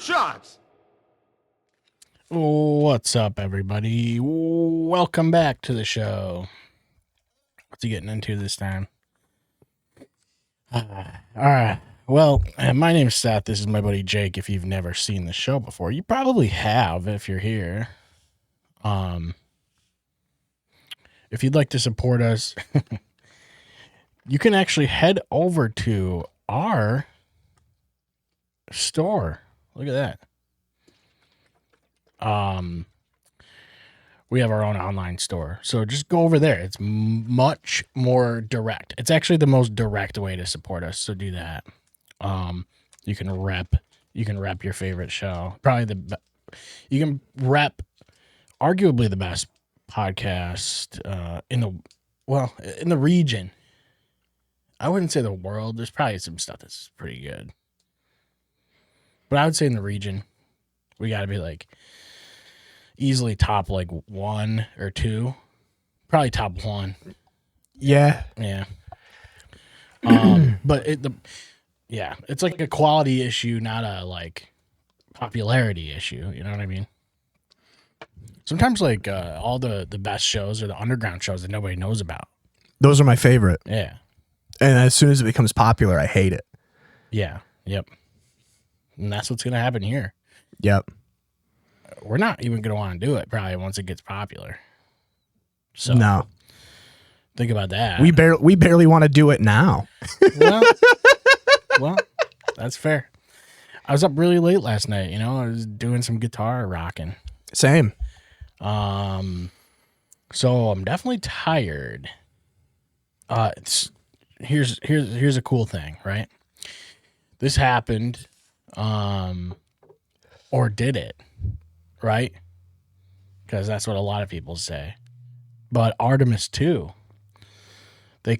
shots. What's up, everybody? Welcome back to the show. What's he getting into this time? All right. Well, my name's Seth. This is my buddy Jake. If you've never seen the show before, you probably have if you're here. If you'd like to support us, you can actually head over to our store. Look at that. We have our own online store. So just go over there. It's much more direct. It's actually the most direct way to support us. So do that. You can rep your favorite show. You can rep arguably the best podcast in the region. I wouldn't say the world. There's probably some stuff that's pretty good. But I would say in the region, we got to be like easily top like 1 or 2, probably top 1. Yeah. But it's like a quality issue, not a like popularity issue. You know what I mean? Sometimes like all the best shows are the underground shows that nobody knows about. Those are my favorite. Yeah. And as soon as it becomes popular, I hate it. Yeah. Yep. And that's what's going to happen here. Yep. We're not even going to want to do it probably once it gets popular. So no. Think about that. We barely want to do it now. Well, that's fair. I was up really late last night, I was doing some guitar rocking. Same. So I'm definitely tired. Here's a cool thing, right? This happened, or did it? Right? Because that's what a lot of people say. But Artemis 2, they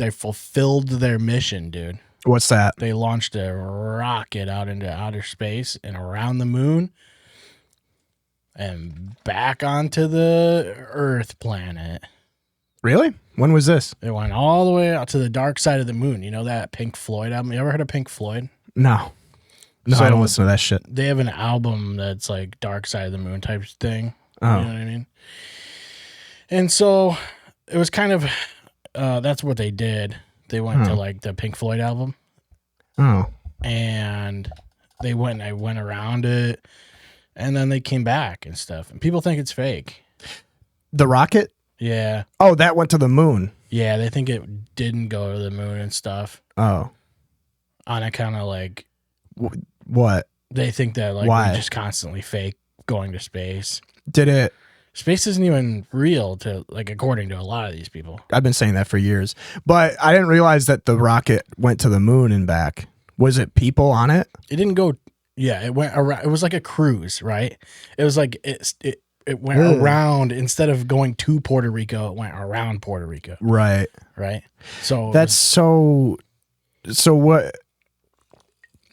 fulfilled their mission, dude. What's that? They launched a rocket out into outer space and around the moon and back onto the Earth planet. Really? When was this? They went all the way out to the dark side of the moon. You know that Pink Floyd album? You ever heard of Pink Floyd? No, So I don't listen to that shit. They have an album that's like Dark Side of the Moon type thing. Oh. You know what I mean? And so it was kind of, that's what they did. They went to like the Pink Floyd album. Oh. And I went around it, and then they came back and stuff. And people think it's fake. The rocket? Yeah. Oh, that went to the moon. Yeah, they think it didn't go to the moon and stuff. Oh. On account of like, what? they think that like Why? we just constantly fake going to space. Did it? Space isn't even real to like, according to a lot of these people. I've been saying that for years, but I didn't realize that the rocket went to the moon and back. Was it people on it? It didn't go. Yeah, it went around. It was like a cruise, right? It was like it went around instead of going to Puerto Rico. It went around Puerto Rico. Right. Right. So that's so what?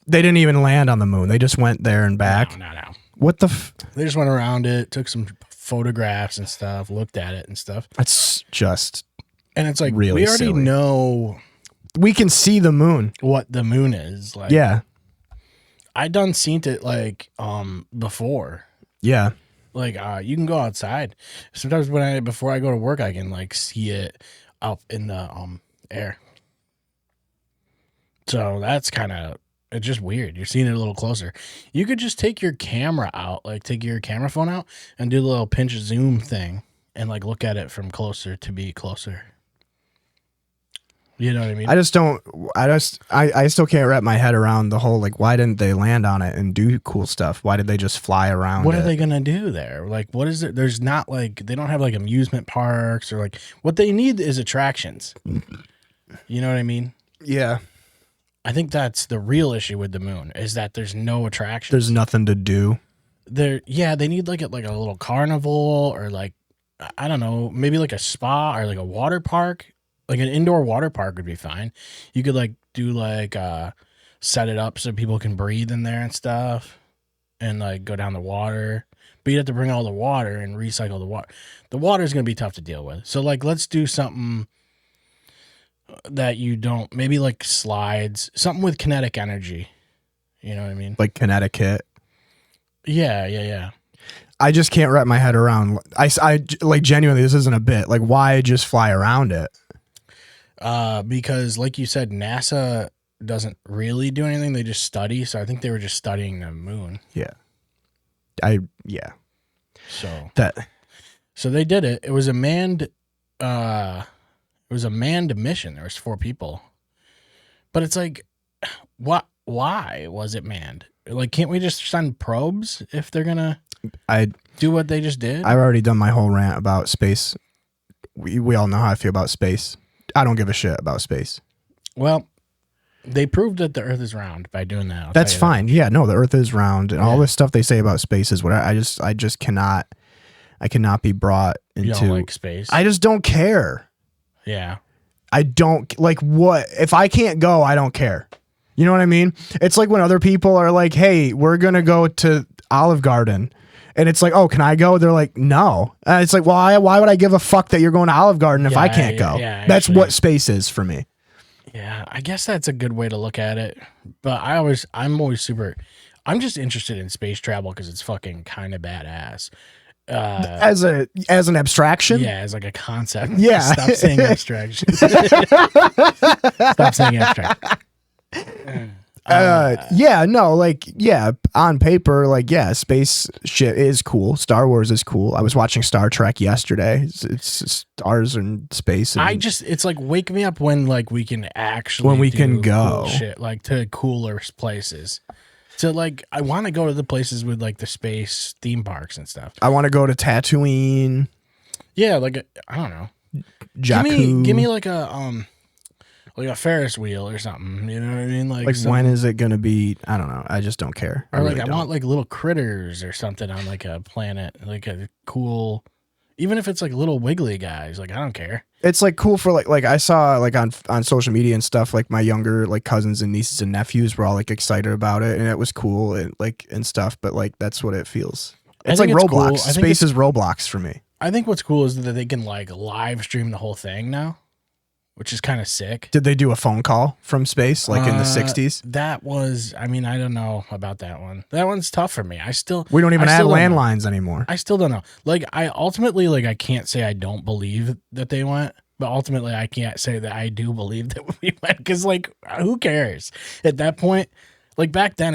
They didn't even land on the moon. They just went there and back. No. What the? They just went around it, took some photographs and stuff, looked at it and stuff. That's just. And it's like, really we already silly. know we can see the moon. what the moon is. Like, Yeah. I done seen it like before. Yeah. Like you can go outside. Sometimes before I go to work, I can like see it up in the air. So that's kind of, it's just weird. You're seeing it a little closer. You could just take your camera out, like take your camera phone out and do the little pinch zoom thing and like look at it from closer to be closer. You know what I mean? I still can't wrap my head around the whole, like, why didn't they land on it and do cool stuff? Why did they just fly around What it? are they going to do there? Like, what is it? There's not like, they don't have like amusement parks or like, what they need is attractions. You know what I mean? Yeah. I think that's the real issue with the moon is that there's no attraction. There's nothing to do. They need like a little carnival or like, I don't know, maybe like a spa or like a water park. Like an indoor water park would be fine. You could like do like set it up so people can breathe in there and stuff and like go down the water. But you have to bring all the water and recycle the water. The water is going to be tough to deal with. So like let's do something that you don't, maybe like slides, something with kinetic energy. You know what I mean? Like Connecticut. Yeah. I just can't wrap my head around. I like genuinely, this isn't a bit. Like, why just fly around it? Because like you said, NASA doesn't really do anything. They just study. So I think they were just studying the moon. Yeah. So That. So they did it. It was a manned mission. There was 4 people. But it's like, why was it manned? Like, can't we just send probes if they're gonna do what they just did? I've already done my whole rant about space. We all know how I feel about space. I don't give a shit about space. Well, they proved that the Earth is round by doing that. That's fine. Yeah, no, the Earth is round, and all this stuff they say about space is what I just cannot. I cannot be brought into. You don't like space. I just don't care. Yeah. I don't like what if I can't go. I don't care. You know what I mean? It's like when other people are like, "Hey, we're gonna go to Olive Garden." And it's like, oh, can I go? They're like, no. And it's like, why would I give a fuck that you're going to Olive Garden if I can't go? Yeah, that's what space is for me. Yeah, I guess that's a good way to look at it. But I'm just interested in space travel because it's fucking kind of badass. As an abstraction? Yeah, as like a concept. Yeah. Stop saying abstraction. Stop saying abstract. On paper, like, yeah, space shit is cool. Star Wars is cool. I was watching Star Trek yesterday. It's stars and space. And it's like, wake me up when like we can actually can go cool shit, like to cooler places. So like, I want to go to the places with like the space theme parks and stuff. I want to go to Tatooine. Yeah, like I don't know. Jakku. Give me like a Ferris wheel or something. You know what I mean? Like when is it gonna be? I don't know. I just don't care. Or like I want like little critters or something on like a planet, like a cool. Even if it's like little wiggly guys, like I don't care. It's like cool for like I saw like on social media and stuff, like my younger like cousins and nieces and nephews were all like excited about it and it was cool and stuff, but like that's what it feels. It's like Roblox. Cool. Space is Roblox for me. I think what's cool is that they can like live stream the whole thing now, which is kind of sick. Did they do a phone call from space like in the 60s? That was, I mean, I don't know about that one. That one's tough for me. We don't even have landlines anymore. I still don't know. Like I can't say I don't believe that they went, but ultimately I can't say that I do believe that we went because like, who cares at that point? Like back then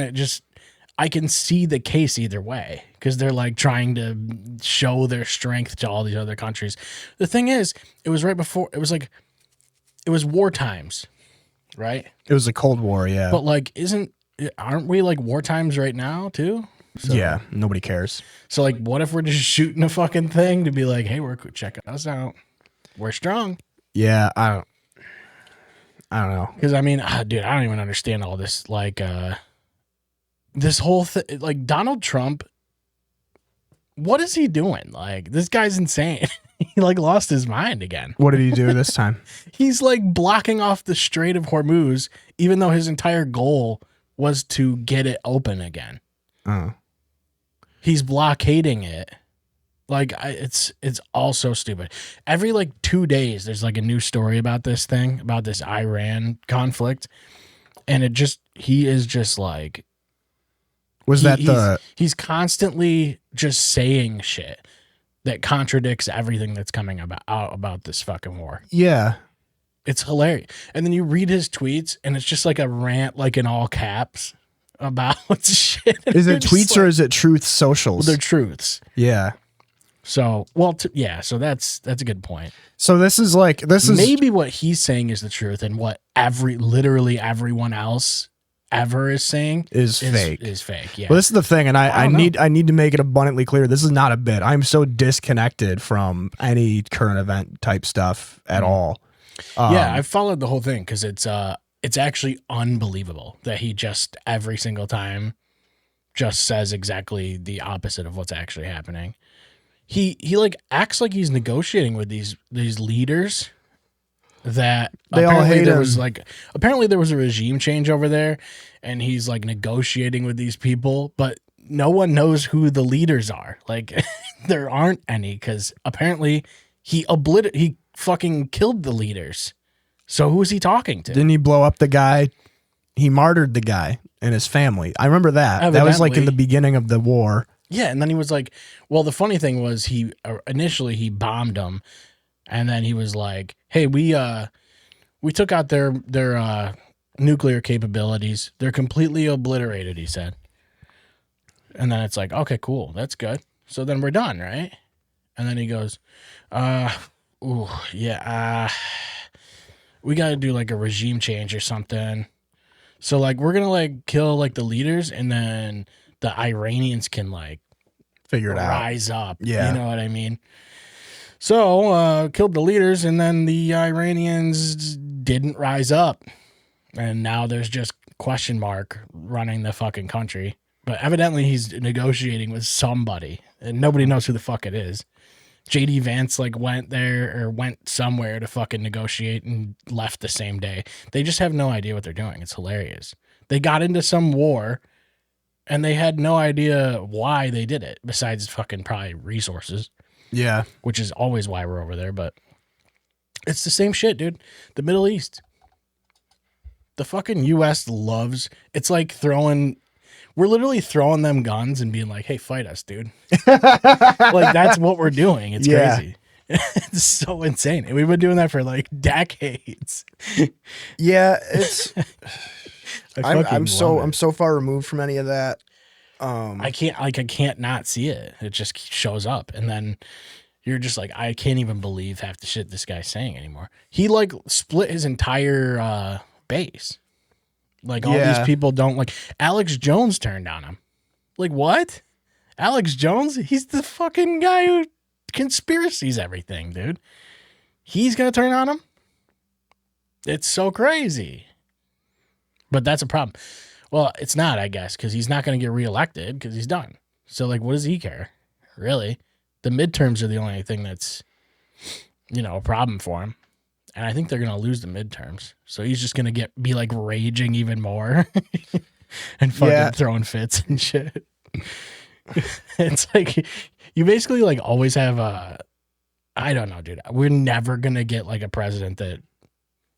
I can see the case either way because they're like trying to show their strength to all these other countries. The thing is, it was right before, it was war times, right? It was a Cold War, yeah. But like, aren't we like war times right now too? So, yeah, nobody cares. So like, what if we're just shooting a fucking thing to be like, hey, check us out. We're strong. Yeah, I don't know. Because I mean, dude, I don't even understand all this. Like, this whole thing, like Donald Trump, what is he doing? Like, this guy's insane. He like lost his mind again. What did he do this time? He's like blocking off the Strait of Hormuz, even though his entire goal was to get it open again. Oh. He's blockading it. Like it's all so stupid. Every like 2 days, there's like a new story about this thing, about this Iran conflict. And he is just like, he's constantly just saying shit that contradicts everything that's coming about this fucking war. Yeah. It's hilarious. And then you read his tweets and it's just like a rant, like in all caps about shit. Is it tweets or is it truth socials? They're truths. Yeah. So, so that's a good point. So this is maybe what he's saying is the truth and what literally everyone else ever is saying is fake. Yeah. Well, this is the thing, and I need to make it abundantly clear. This is not a bit. I'm so disconnected from any current event type stuff at all. Yeah, I've followed the whole thing because it's actually unbelievable that he just every single time just says exactly the opposite of what's actually happening. He like acts like he's negotiating with these leaders that they all hate him. Apparently there was a regime change over there and he's like negotiating with these people, but no one knows who the leaders are. Like there aren't any because apparently he fucking killed the leaders. So who is he talking to? Didn't he blow up the guy? He martyred the guy and his family. I remember that. That was like in the Evidently. beginning of the war. Yeah, and then he was like, well, the funny thing was he initially he bombed them, and then he was like, hey, we took out their nuclear capabilities. They're completely obliterated, he said. And then it's like, okay, cool, that's good. So then we're done, right? And then he goes, ooh, yeah, we got to do like a regime change or something. So like we're gonna like kill like the leaders, and then the Iranians can like Figure it out. rise up. Yeah. You know what I mean? So killed the leaders, and then the Iranians didn't rise up, and now there's just question mark running the fucking country. But evidently he's negotiating with somebody, and nobody knows who the fuck it is. JD Vance like went there or went somewhere to fucking negotiate and left the same day. They just have no idea what they're doing. It's hilarious. They got into some war and they had no idea why they did it, besides fucking probably resources, Yeah. which is always why we're over there. But it's the same shit, dude. The Middle East. The fucking US loves, it's like we're literally throwing them guns and being like, hey, fight us, dude. Like, that's what we're doing. It's Yeah. crazy. It's so insane. And we've been doing that for like decades. Yeah, it's I'm fucking so love it. I'm so far removed from any of that. I can't not see it. It just shows up. And then you're just like, I can't even believe half the shit this guy's saying anymore. He like split his entire base. Like all Yeah. these people don't like Alex Jones turned on him. Like what? Alex Jones? He's the fucking guy who conspiracies everything, dude. He's gonna turn on him? It's so crazy. But that's a problem. Well, it's not, I guess, because he's not gonna get reelected because he's done. So like what does he care? Really? The midterms are the only thing that's a problem for him. And I think they're gonna lose the midterms. So he's just gonna be like raging even more and fucking Yeah. throwing fits and shit. It's like you basically like always have I don't know, dude. We're never gonna get like a president that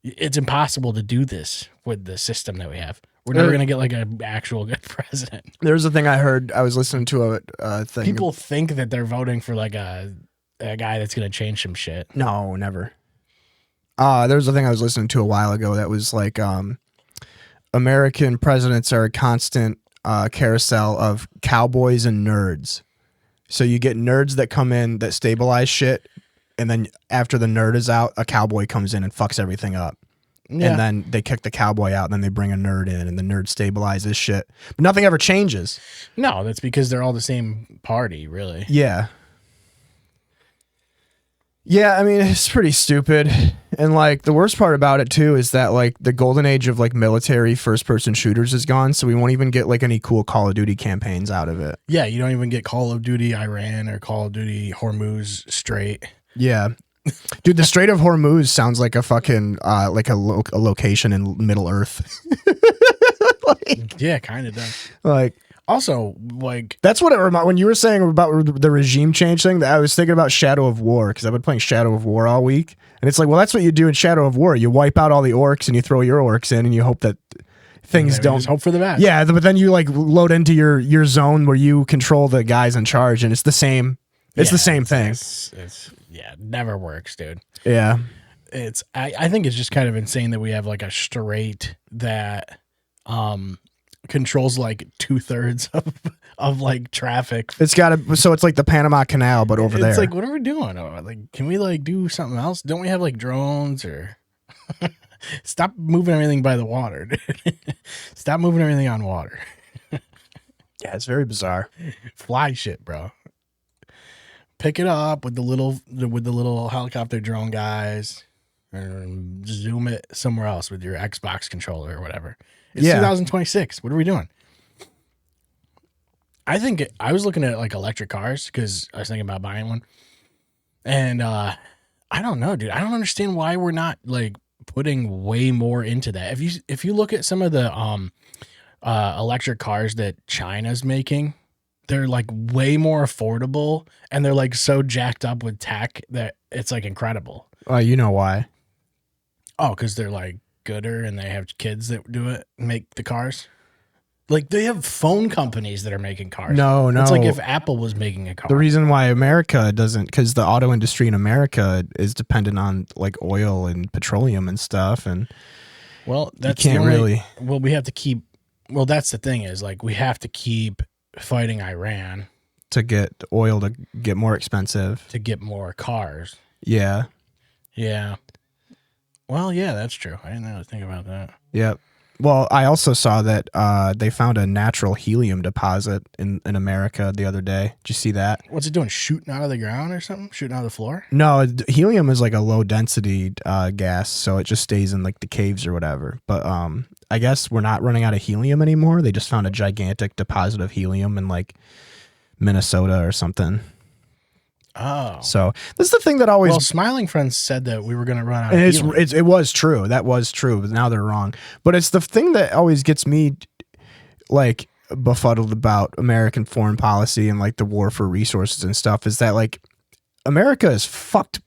it's impossible to do this with the system that we have. We're never gonna get like an actual good president. There's a thing I heard. I was listening to a thing. People think that they're voting for like a guy that's gonna change some shit. No, never. There was a thing I was listening to a while ago that was like American presidents are a constant carousel of cowboys and nerds. So you get nerds that come in that stabilize shit, and then after the nerd is out, a cowboy comes in and fucks everything up. Yeah. And then they kick the cowboy out, and then they bring a nerd in, and the nerd stabilizes shit. But nothing ever changes. No, that's because they're all the same party, really. Yeah. Yeah, I mean, it's pretty stupid. And like the worst part about it too is that like the golden age of like military first person shooters is gone, so we won't even get like any cool Call of Duty campaigns out of it. Yeah, you don't even get Call of Duty Iran or Call of Duty Hormuz Strait. Yeah. Dude, the Strait of Hormuz sounds like a fucking like a location in Middle Earth. Yeah, kind of does. Like Also, like, that's what it reminded when you were saying about the regime change thing. That I was thinking about Shadow of War because I've been playing Shadow of War all week, and it's like, well, that's what you do in Shadow of War. You wipe out all the orcs and you throw your orcs in, and you hope that things don't just hope for the best. Yeah, but then you like load into your zone where you control the guys in charge, and it's the same. It's the same thing. It's yeah, it never works, dude. Yeah. I think it's just kind of insane that we have like a strait that controls like 2/3 of like traffic. It's so it's like the Panama Canal, but over there. It's like, what are we doing? Like, can we like do something else? Don't we have like drones or stop moving everything by the water, dude. Stop moving everything on water. Yeah, it's very bizarre. Fly shit, bro. Pick it up with the little helicopter drone guys, and zoom it somewhere else with your Xbox controller or whatever. It's 2026. What are we doing? I think I was looking at like electric cars because I was thinking about buying one, and I don't know, dude. I don't understand why we're not like putting way more into that. If you look at some of the electric cars that China's making, they're like way more affordable, and they're like so jacked up with tech that it's like incredible. You know why? Oh, because they're like gooder and they have kids that do it, make the cars. Like they have phone companies that are making cars. No, It's like no. if Apple was making a car. The reason why America doesn't, because the auto industry in America is dependent on like oil and petroleum and stuff, and Well, you that's can't the only, really Well, we have to keep. Well, that's the thing is like we have to keep fighting Iran to get oil to get more expensive. to get more cars. Yeah. Yeah. Well, yeah, that's true. I didn't really think about that. Yep. Well, I also saw that they found a natural helium deposit in America the other day. Did you see that? What's it doing? Shooting out of the ground or something? Shooting out of the floor? No, helium is like a low density gas, so it just stays in like the caves or whatever. But I guess we're not running out of helium anymore. They just found a gigantic deposit of helium in like Minnesota or something. Oh. So that's the thing that always. Well, Smiling Friends said that we were going to run out And of helium. it was true. That was true. But now they're wrong. But it's the thing that always gets me like befuddled about American foreign policy and like the war for resources and stuff is that like America is fucked,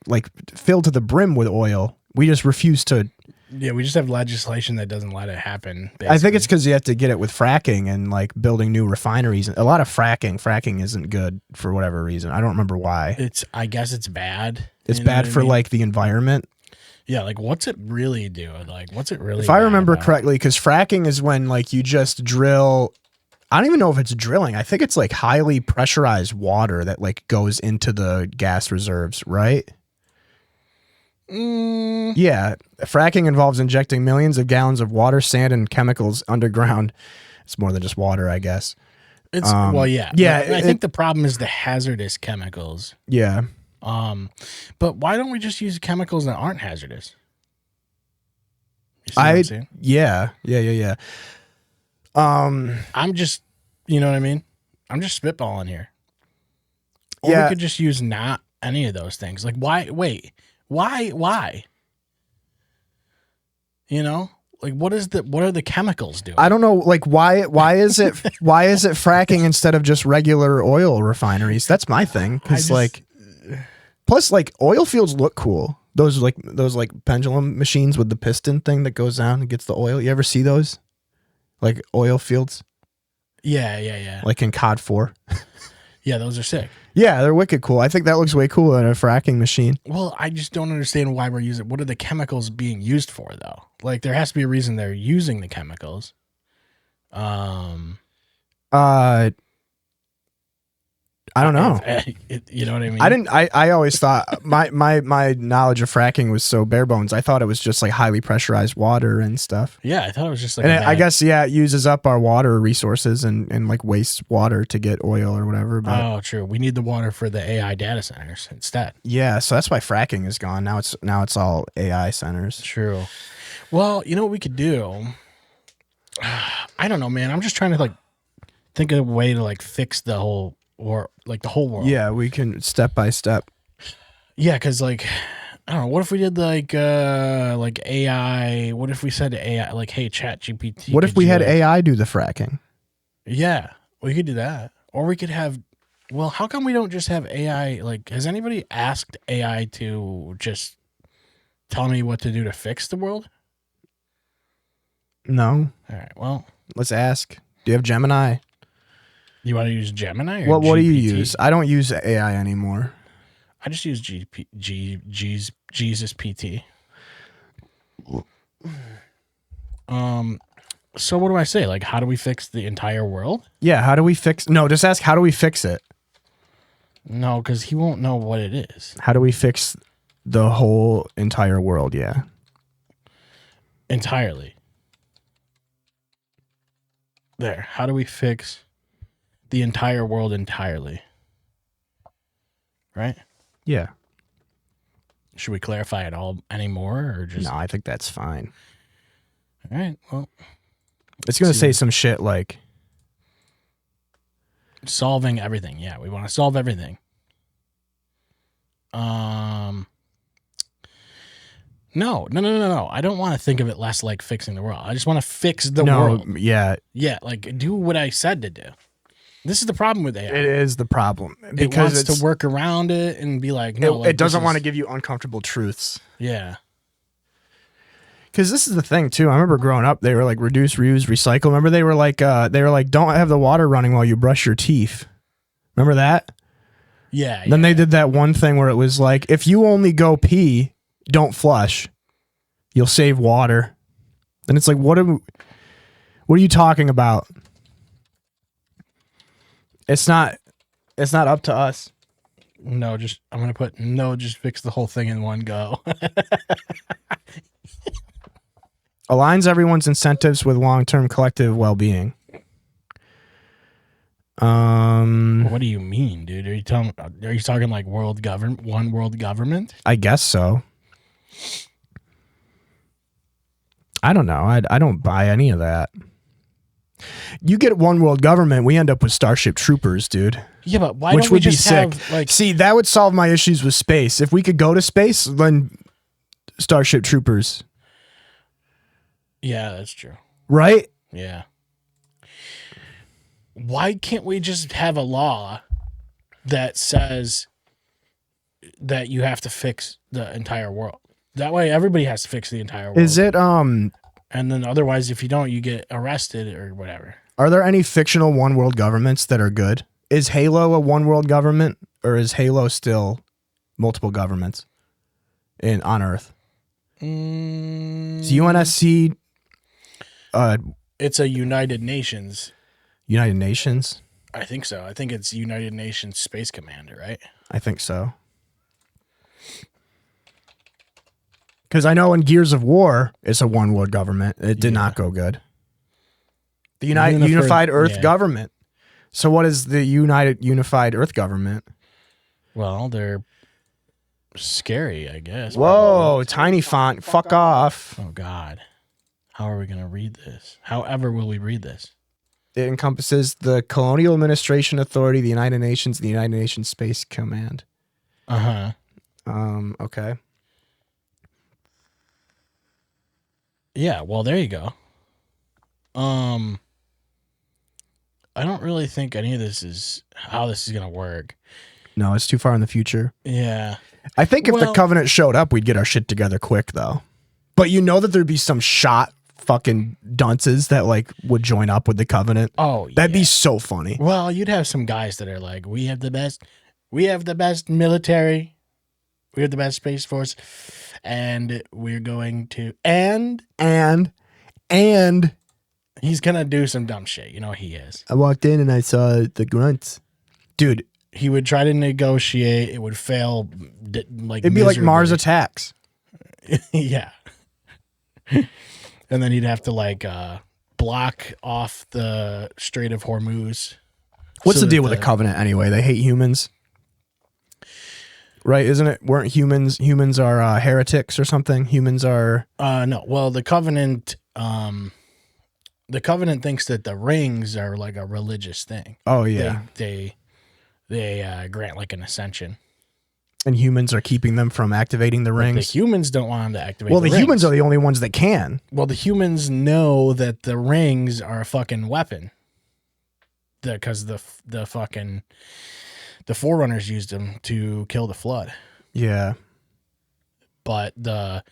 like filled to the brim with oil. We just refuse to. Yeah, we just have legislation that doesn't let it happen. I think it's basically. because you have to get it with fracking and like building new refineries. A lot of fracking. Fracking isn't good for whatever reason. I don't remember why. I guess it's bad. It's You know bad what I for mean? like the environment. Yeah, like what's it really do? Like what's it really? If I bad remember about? correctly, because fracking is when like you just drill. I don't even know if it's drilling. I think it's like highly pressurized water that like goes into the gas reserves, right? Yeah. Fracking involves injecting millions of gallons of water, sand, and chemicals underground. It's more than just water, I guess. It's well, yeah, yeah, But I think the problem is the hazardous chemicals. Yeah. But why don't we just use chemicals that aren't hazardous? You see what I'm saying? Yeah. I'm just, you know what I mean? I'm just spitballing here. Or Yeah. we could just use not any of those things. Like, why? Wait, why? You know, like what are the chemicals doing? I don't know, like why is it fracking instead of just regular oil refineries? That's my thing. Because like, plus like oil fields look cool. Those pendulum machines with the piston thing that goes down and gets the oil. You ever see those? Like oil fields, Yeah. like in COD 4. Yeah, those are sick. Yeah, they're wicked cool. I think that looks way cooler than a fracking machine. Well, I just don't understand why we're using. What are the chemicals being used for, though? Like, there has to be a reason they're using the chemicals. I don't know. You know what I mean? I always thought my knowledge of fracking was so bare bones. I thought it was just like highly pressurized water and stuff. Yeah, I thought it was just like. And I guess it uses up our water resources and like waste water to get oil or whatever. But Oh, true. We need the water for the AI data centers instead. yeah, so that's why fracking is gone. Now it's all AI centers. True. Well, you know what we could do? I don't know, man. I'm just trying to like think of a way to like fix the whole the whole world. Yeah, we can step by step. Yeah, because like I don't know. What if we did like AI? What if we said to AI like, "Hey, Chat GPT"? What if could we you, had like- AI do the fracking? Yeah, we could do that, or we could have. Well, how come we don't just have AI? Like, has anybody asked AI to just tell me what to do to fix the world? No. All right. Well, Let's ask. Do you have Gemini? you want to use Gemini? Or What do you GPT? use? I don't use AI anymore. I just use Jesus PT. So what do I say? Like, how do we fix the entire world? Yeah, how do we fix? No, just ask how do we fix it? No, because he won't know what it is How do we fix the whole entire world? Yeah. entirely. There. How do we fix the entire world entirely? Right? Yeah. Should we clarify it all anymore, or just? No, I think that's fine. All right. Well, It's going to see. say some shit like, solving everything. Yeah, we want to solve everything. No. I don't want to think of it less like fixing the world. I just want to fix the world. yeah, Yeah, like do what I said to do. This is the problem with AI. it is the problem. It Because wants to work around it and be like, no, like, it doesn't this want to is- give you uncomfortable truths. Yeah. Because this is the thing too. I remember growing up, they were like reduce, reuse, recycle. Remember they were like don't have the water running while you brush your teeth. Remember that? Yeah. Then they did that one thing where it was like, if you only go pee, don't flush. You'll save water. And it's like, what are you talking about? It's not up to us. No, I'm gonna put no. Just fix the whole thing in one go. Aligns everyone's incentives with long-term collective well-being. What do you mean, dude? Are you talking like one world government? I guess so. I don't know. I don't buy any of that. You get one world government, we end up with Starship Troopers, dude. Yeah, but why Which don't we would be just sick. have, like, See, that would solve my issues with space. If we could go to space, then Starship Troopers. Yeah, that's true. Right? Yeah. Why can't we just have a law that says that you have to fix the entire world? That way everybody has to fix the entire world. Is it And then otherwise, if you don't, you get arrested or whatever. Are there any fictional one world governments that are good? Is Halo a one world government, or is Halo still multiple governments on Earth? Is UNSC it's a United Nations. United Nations? I think so. I think it's United Nations Space Commander, right? I think so. Because I know in Gears of War, it's a one world government. It did not go good. The Unified Earth Government. So what is the Unified Earth Government? Well, they're scary, I guess. Whoa, probably. tiny font. Fuck off. Oh, God. How are we going to read this? However will we read this? It encompasses the Colonial Administration Authority, the United Nations, the United Nations Space Command. Uh-huh. Okay. Yeah, well, there you go. I don't really think any of this is how this is going to work. No, it's too far in the future. Yeah. I think if the Covenant showed up, we'd get our shit together quick, though. But you know that there'd be some shot fucking dunces that like would join up with the Covenant. Oh, yeah. That'd be so funny. Well, you'd have some guys that are like, we have the best military, we have the best space force, and we're going to and he's gonna do some dumb shit. You know he is. I walked in and I saw the grunts. Dude, he would try to negotiate. It would fail. It'd be like Mars Attacks. Yeah. And then he'd have to like block off the Strait of Hormuz. What's the deal with the Covenant anyway? They hate humans. Right, isn't it? Weren't humans are heretics or something? Humans are no. Well, the Covenant thinks that the rings are like a religious thing. Oh yeah. They grant like an ascension. And humans are keeping them from activating the rings. The humans don't want them to activate. Well, the humans rings. are the only ones that can. Well, the humans know that the rings are a fucking weapon. Because the Forerunners used them to kill the flood. Yeah. But the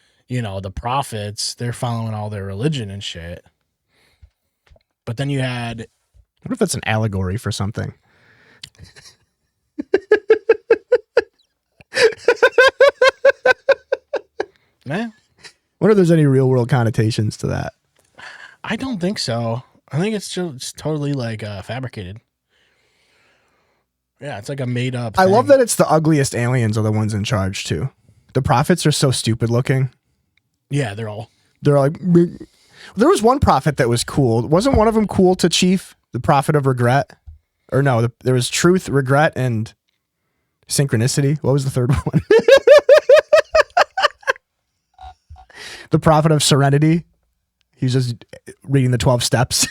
prophets, they're following all their religion and shit. But then you had... What if it's an allegory for something? Man. Wonder if there's any real world connotations to that. I don't think so. I think it's just totally like fabricated. Yeah, it's like a made up thing. I love that it's the ugliest aliens are the ones in charge too. The prophets are so stupid looking. Yeah, they're like, there was one prophet that was cool. Wasn't one of them cool to Chief, the prophet of regret? Or no, there was truth, regret, and synchronicity. What was the third one? The prophet of serenity. He was just reading the 12 steps.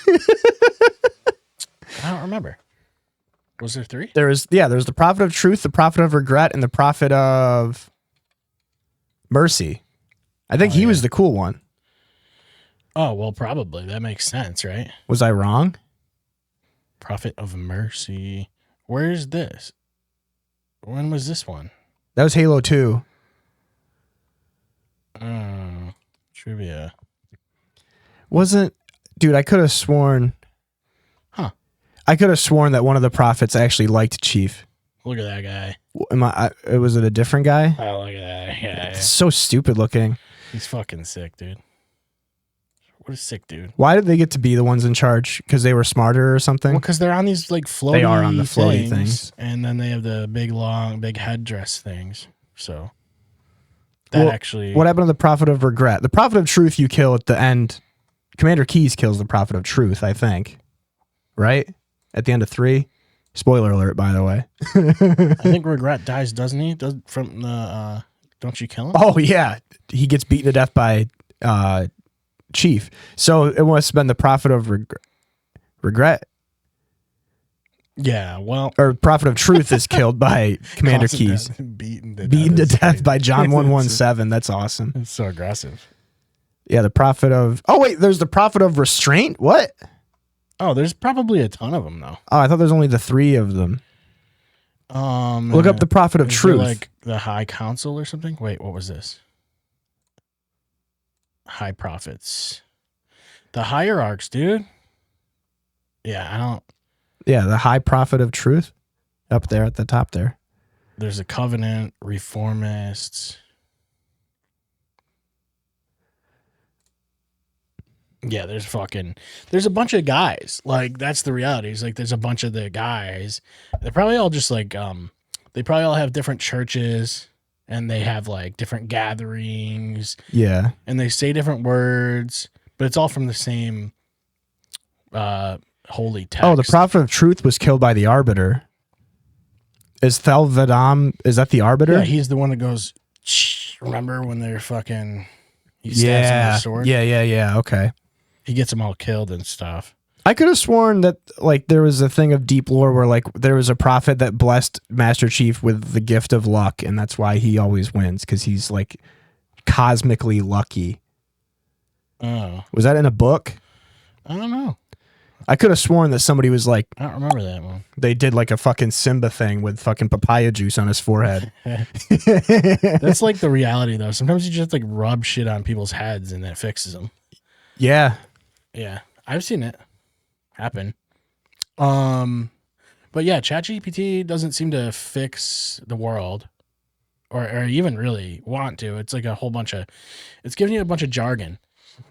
I don't remember. Was there 3? There's the prophet of truth, the prophet of regret, and the prophet of mercy. I think he was the cool one. Oh, well, probably. That makes sense, right? Was I wrong? Prophet of mercy. Where's this? When was this one? That was Halo 2. Truth, Trivia. Wasn't, dude, I could have sworn. Huh. I could have sworn that one of the prophets actually liked Chief. Look at that guy. Was it a different guy? Oh, look at that. Yeah. It's so stupid looking. He's fucking sick, dude. What a sick dude. Why did they get to be the ones in charge? Because they were smarter or something? Well, because they're on these like floaty. They are on the floaty things. And then they have the big headdress things. So that actually. What happened to the Prophet of Regret? The Prophet of Truth you kill at the end. Commander Keyes kills the Prophet of Truth, I think. Right? At the end of 3. Spoiler alert, by the way. I think Regret dies, doesn't he? From the don't you kill him? Oh yeah, he gets beaten to death by Chief. So it must have been the Prophet of Regret. Yeah, well, or Prophet of Truth is killed by Commander Keyes. Beaten to death by John 117. That's awesome. It's so aggressive. Yeah, the Prophet of. Oh wait, there's the Prophet of Restraint. What? Oh, there's probably a ton of them though. Oh, I thought there's only the 3 of them. Look up the Prophet of Truth. Like the High Council or something. Wait, what was this? High Prophets. The Hierarchs, dude. Yeah, I don't. Yeah, the High Prophet of Truth. Up there at the top there. There's a Covenant, Reformists. Yeah, there's a bunch of guys. Like, that's the reality. It's like, there's a bunch of the guys. They're probably all just like, they probably all have different churches and they have like different gatherings. Yeah. And they say different words, but it's all from the same holy text. Oh, the Prophet of Truth was killed by the Arbiter. Is Thel Vadam, is that the Arbiter? Yeah, he's the one that goes, remember when they're fucking, he stabs him with a sword? Yeah, okay. He gets them all killed and stuff. I could have sworn that like there was a thing of deep lore where like there was a prophet that blessed Master Chief with the gift of luck, and that's why he always wins, because he's like cosmically lucky. Oh. Was that in a book? I don't know. I could have sworn that somebody was like, I don't remember that one. They did like a fucking Simba thing with fucking papaya juice on his forehead. That's like the reality though. Sometimes you just like rub shit on people's heads and that fixes them. Yeah. Yeah. I've seen it happen. But yeah, ChatGPT doesn't seem to fix the world or even really want to. It's like a whole bunch of, it's giving you a bunch of jargon.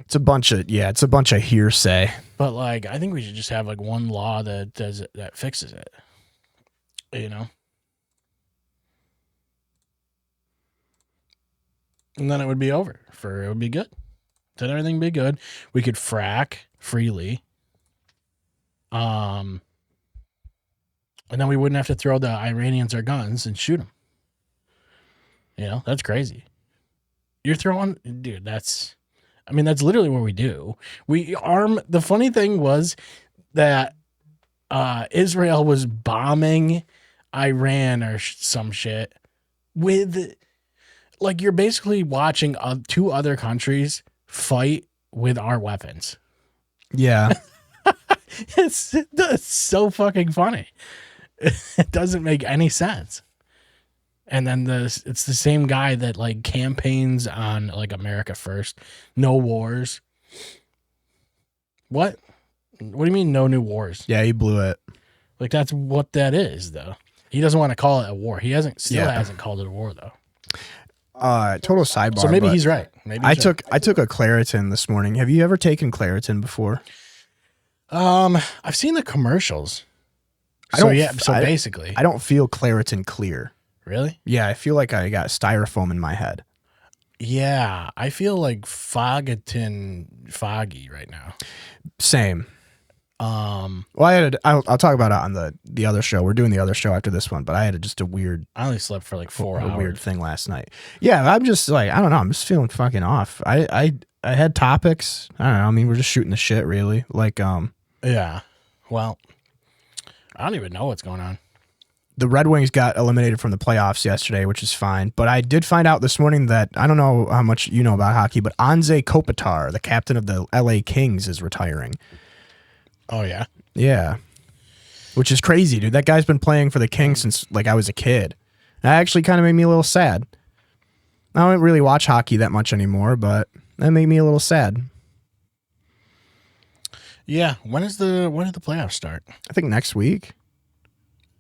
It's a bunch of hearsay. But like, I think we should just have like one law that does it, that fixes it. You know? And then it would be over. It would be good. Then everything would be good. We could frack freely. And then we wouldn't have to throw the Iranians our guns and shoot them. You know, that's crazy. You're throwing, dude, that's literally what we do. We arm, the funny thing was that Israel was bombing Iran or some shit with, like, you're basically watching 2 other countries fight with our weapons. Yeah. It's so fucking funny. It doesn't make any sense. And then it's the same guy that like campaigns on like America First, no wars. What do you mean no new wars? Yeah, he blew it. Like that's what that is though. He doesn't want to call it a war. He hasn't called it a war though. Total sidebar. So maybe he's right. I took a Claritin this morning. Have you ever taken Claritin before? I've seen the commercials. Basically, I don't feel Claritin clear. Really? Yeah, I feel like I got styrofoam in my head. Yeah, I feel like foggy right now. Same. Well, I'll talk about it on the other show. We're doing the other show after this one, but I had just a weird. I only slept for like 4 hours. A weird thing last night. Yeah, I'm just like, I don't know. I'm just feeling fucking off. I had topics. I don't know. I mean, we're just shooting the shit, really. Like, yeah. Well, I don't even know what's going on. The Red Wings got eliminated from the playoffs yesterday, which is fine. But I did find out this morning that, I don't know how much you know about hockey, but Anze Kopitar, the captain of the LA Kings, is retiring. Oh, yeah? Yeah. Which is crazy, dude. That guy's been playing for the Kings since, like, I was a kid. That actually kind of made me a little sad. I don't really watch hockey that much anymore, but That made me a little sad. Yeah. When did the playoffs start? I think next week.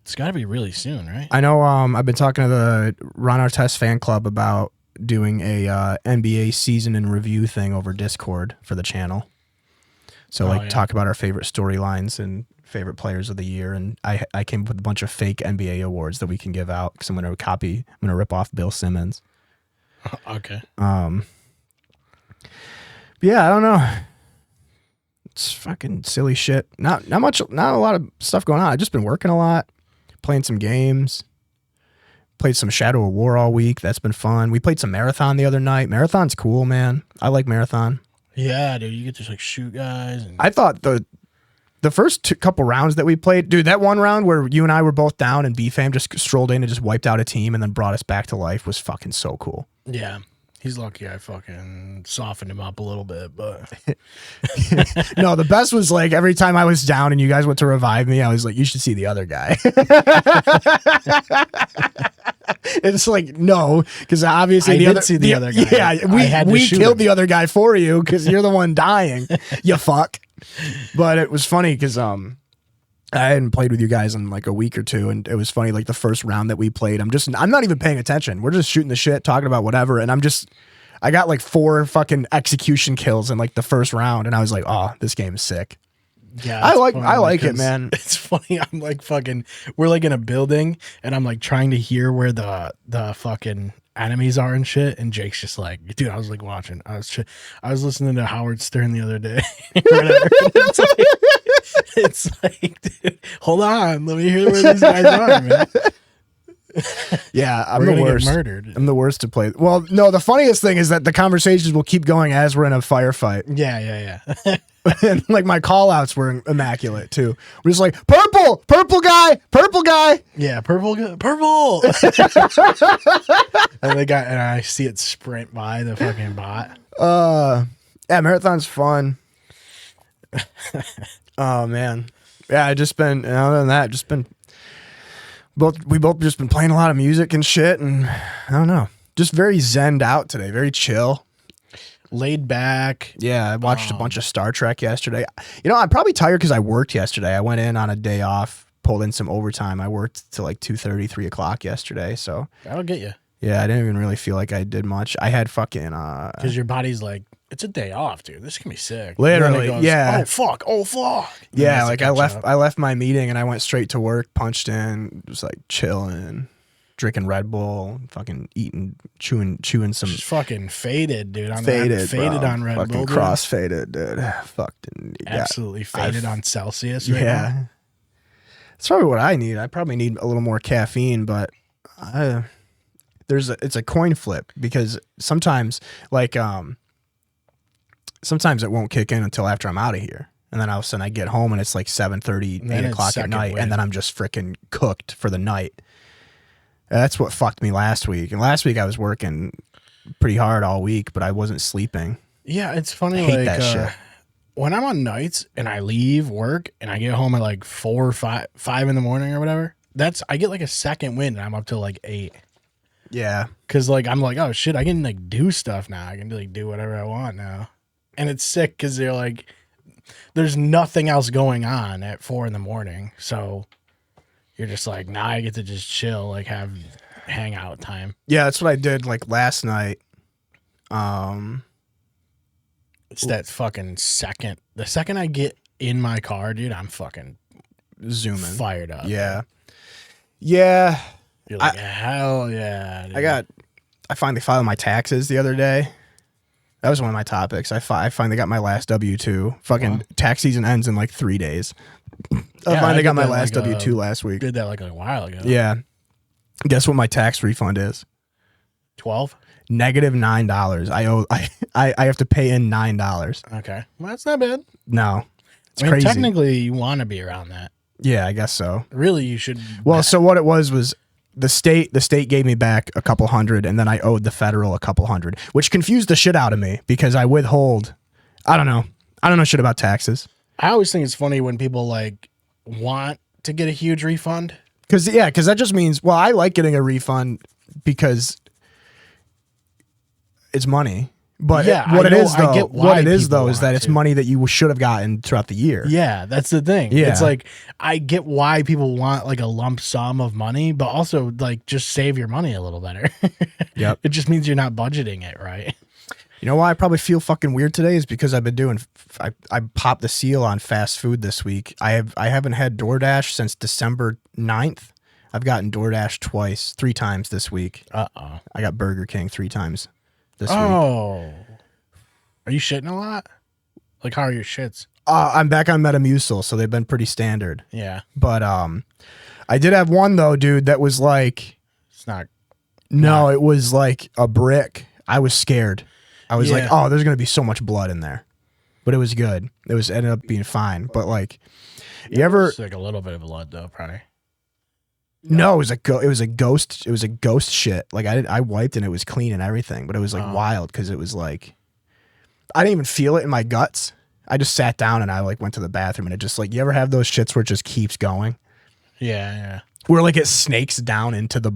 It's got to be really soon, right? I know. I've been talking to the Ron Artest fan club about doing a NBA season in review thing over Discord for the channel. So talk about our favorite storylines and favorite players of the year. And I came up with a bunch of fake NBA awards that we can give out because I'm going to rip off Bill Simmons. Okay. Yeah, I don't know. It's fucking silly shit. Not a lot of stuff going on. I've just been working a lot, playing some games. Played some Shadow of War all week. That's been fun. We played some Marathon the other night. Marathon's cool, man. I like Marathon. Yeah, dude. You get to like shoot guys. And I thought the first couple rounds that we played, dude, that one round where you and I were both down and B-Fam just strolled in and just wiped out a team and then brought us back to life was fucking so cool. Yeah. He's lucky I fucking softened him up a little bit, but no, the best was like every time I was down and you guys went to revive me, I was like, you should see the other guy. It's like, no, because obviously I did see the other guy. Yeah, we killed the other guy for you because you're the one dying, you fuck. But it was funny because I hadn't played with you guys in like a week or two, and it was funny. Like the first round that we played, I'm not even paying attention. We're just shooting the shit, talking about whatever, and I got like 4 fucking execution kills in like the first round, and I was like, oh, this game is sick. Yeah, I like it, man. It's funny. I'm like fucking. We're like in a building, and I'm like trying to hear where the fucking enemies are and shit. And Jake's just like, dude. I was like watching. I was listening to Howard Stern the other day. It's like, dude, hold on. Let me hear where these guys are, man. Yeah, I'm We're the gonna worst. get murdered. I'm the worst to play. Well, no, the funniest thing is that the conversations will keep going as we're in a firefight. Yeah. And like my call outs were immaculate too. We're just like, purple guy. Yeah, purple. And I see it sprint by the fucking bot. Yeah, Marathon's fun. Oh man. Yeah, other than that, we both just been playing a lot of music and shit, and I don't know. Just very zened out today, very chill. Laid back. Yeah, I watched a bunch of Star Trek yesterday. You know, I'm probably tired because I worked yesterday. I went in on a day off, pulled in some overtime. I worked till like 2:30, 3 o'clock yesterday. So That'll get you. yeah, I didn't even really feel like I did much. I had fucking because your body's like, it's a day off, dude. This can be sick. Literally, goes, yeah. Oh fuck. Yeah, like I left my meeting and I went straight to work, punched in, just like chilling, drinking Red Bull, fucking eating, chewing some. Just fucking faded, dude. Faded On Red fucking Bull. Cross faded, dude. Fucking absolutely faded on Celsius. Right now. That's probably what I need. I probably need a little more caffeine, but it's a coin flip because sometimes sometimes it won't kick in until after I'm out of here. And then all of a sudden I get home and it's like 7:30, 8 o'clock at night. And then I'm just freaking cooked for the night. That's what fucked me last week. And last week I was working pretty hard all week, but I wasn't sleeping. Yeah, it's funny. I hate that shit. When I'm on nights and I leave work and I get home at like 4 or 5 in the morning or whatever, I get like a second wind and I'm up till like 8. Yeah. Cause like, I'm like, oh shit, I can like do stuff now. I can like do whatever I want now. And it's sick because they're like, there's nothing else going on at 4 in the morning. So you're just like, nah, I get to just chill, like have hangout time. Yeah, that's what I did like last night. It's that fucking second. The second I get in my car, dude, I'm fucking zooming, fired up. Yeah. Yeah. You're like, hell yeah. Dude. I finally filed my taxes the other day. That was one of my topics. I finally got my last W-2. Fucking tax season ends in like 3 days. I finally got my last W-2 last week. Did that like a while ago. Yeah. Guess what my tax refund is? 12? Negative $9. I have to pay in $9. Okay. Well, that's not bad. No. It's I mean, crazy. technically, you want to be around that. Yeah, I guess so. Really, you should. Well, so what it was the state gave me back a couple hundred, and then I owed the federal a couple hundred, which confused the shit out of me because I withhold. I don't know shit about taxes. I always think it's funny when people like want to get a huge refund. Because that just means, well, I like getting a refund because it's money. But Yeah, what I it know- is I though, get why what it is people though, is want that it's to. money that you should have gotten throughout the year. Yeah, that's the thing. Yeah. It's like I get why people want like a lump sum of money, but also like just save your money a little better. Yep. It just means you're not budgeting it right. You know why I probably feel fucking weird today is because I've been doing. I popped the seal on fast food this week. I haven't had DoorDash since December 9th. I've gotten DoorDash 3 times this week. Uh-oh. I got Burger King 3 times this week. Oh. Are you shitting a lot? Like, how are your shits? I'm back on Metamucil, so they've been pretty standard. Yeah. But I did have one though, dude, that was like, It's not. no, it was like a brick. I was scared. I was like, Yeah. oh, there's gonna be so much blood in there, but it was good. It was ended up being fine. But like, you ever? It's like a little bit of blood, though, probably. No, it was a ghost. It was a ghost shit. Like I wiped and it was clean and everything, but it was like wild because it was like, I didn't even feel it in my guts. I just sat down and I like went to the bathroom and it just like, you ever have those shits where it just keeps going? Yeah. Where like it snakes down into the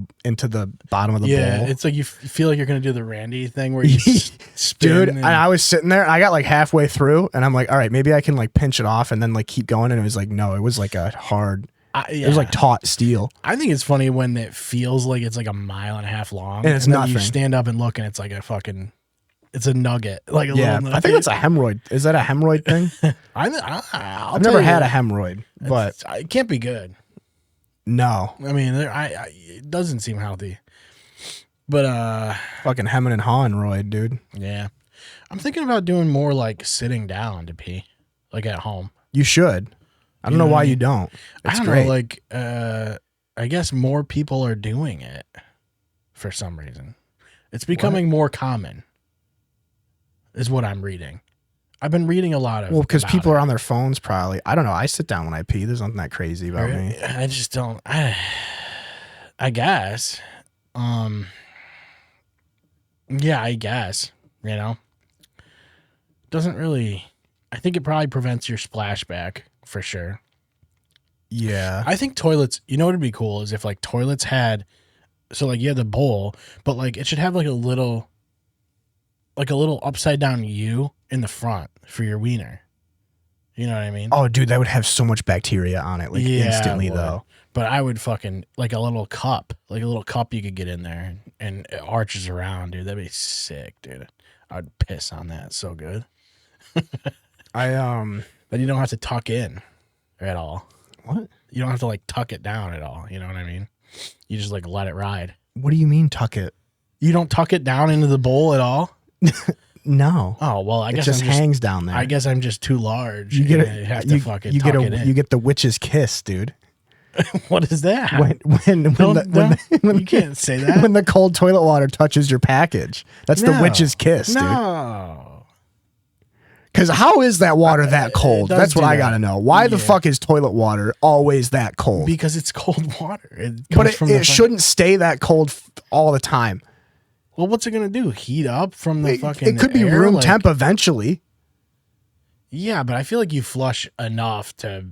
bottom of the Yeah. bowl. It's like you feel like you're going to do the Randy thing where you spin. Dude, and- and I was sitting there and I got like halfway through and I'm like, all right, maybe I can like pinch it off and then like keep going. And it was like, no, it was like a hard, it was like taut steel. I think it's funny when it feels like it's like a mile and a half long. And it's then nothing. You stand up and look and it's like a fucking, it's a nugget. Like a Yeah, little nugget. I think that's a hemorrhoid. Is that a hemorrhoid thing? I've never had a hemorrhoid, but it can't be good. no. I mean, it doesn't seem healthy. But Fucking hemming and hawing roid, dude. yeah, I'm thinking about doing more like sitting down to pee, like at home. You should. I don't know know why what I you mean? don't. It's I don't great. know, like I guess more people are doing it for some reason. It's becoming more common, is what I'm reading. I've been reading a lot of. Well, because about people it. are on their phones probably. I don't know. I sit down when I pee. There's nothing that crazy about me. I just don't. I guess. Yeah, I guess. You know, doesn't really. I think it probably prevents your splashback for sure. Yeah. I think toilets. You know what would be cool is if like toilets had, so like you have the bowl, but like it should have like a little upside down U in the front for your wiener. You know what I mean? Oh, dude, that would have so much bacteria on it, like Yeah, instantly, it would. though. But I would fucking like a little cup you could get in there and it arches around, dude. That'd be sick, dude. I'd piss on that. So good. But you don't have to tuck in at all. What? You don't have to like tuck it down at all. You know what I mean? You just like let it ride. What do you mean tuck it? You don't tuck it down into the bowl at all? No. Oh, well, I It guess just I'm just, hangs down there. I guess I'm just too large. you get and it. I have to fucking tuck it in. You get the witch's kiss, dude. What is that? When You can't say that. when the cold toilet water touches your package. That's the No. witch's kiss, dude. No. Because how is that water that cold? does That's what do I that. gotta know. Why the Yeah. fuck is toilet water always that cold? Because it's cold water. It But comes it, from the it shouldn't stay that cold all the time. Well, what's it gonna do? Heat up from the fucking? It could be air? room Like- temp eventually. Yeah, but I feel like you flush enough to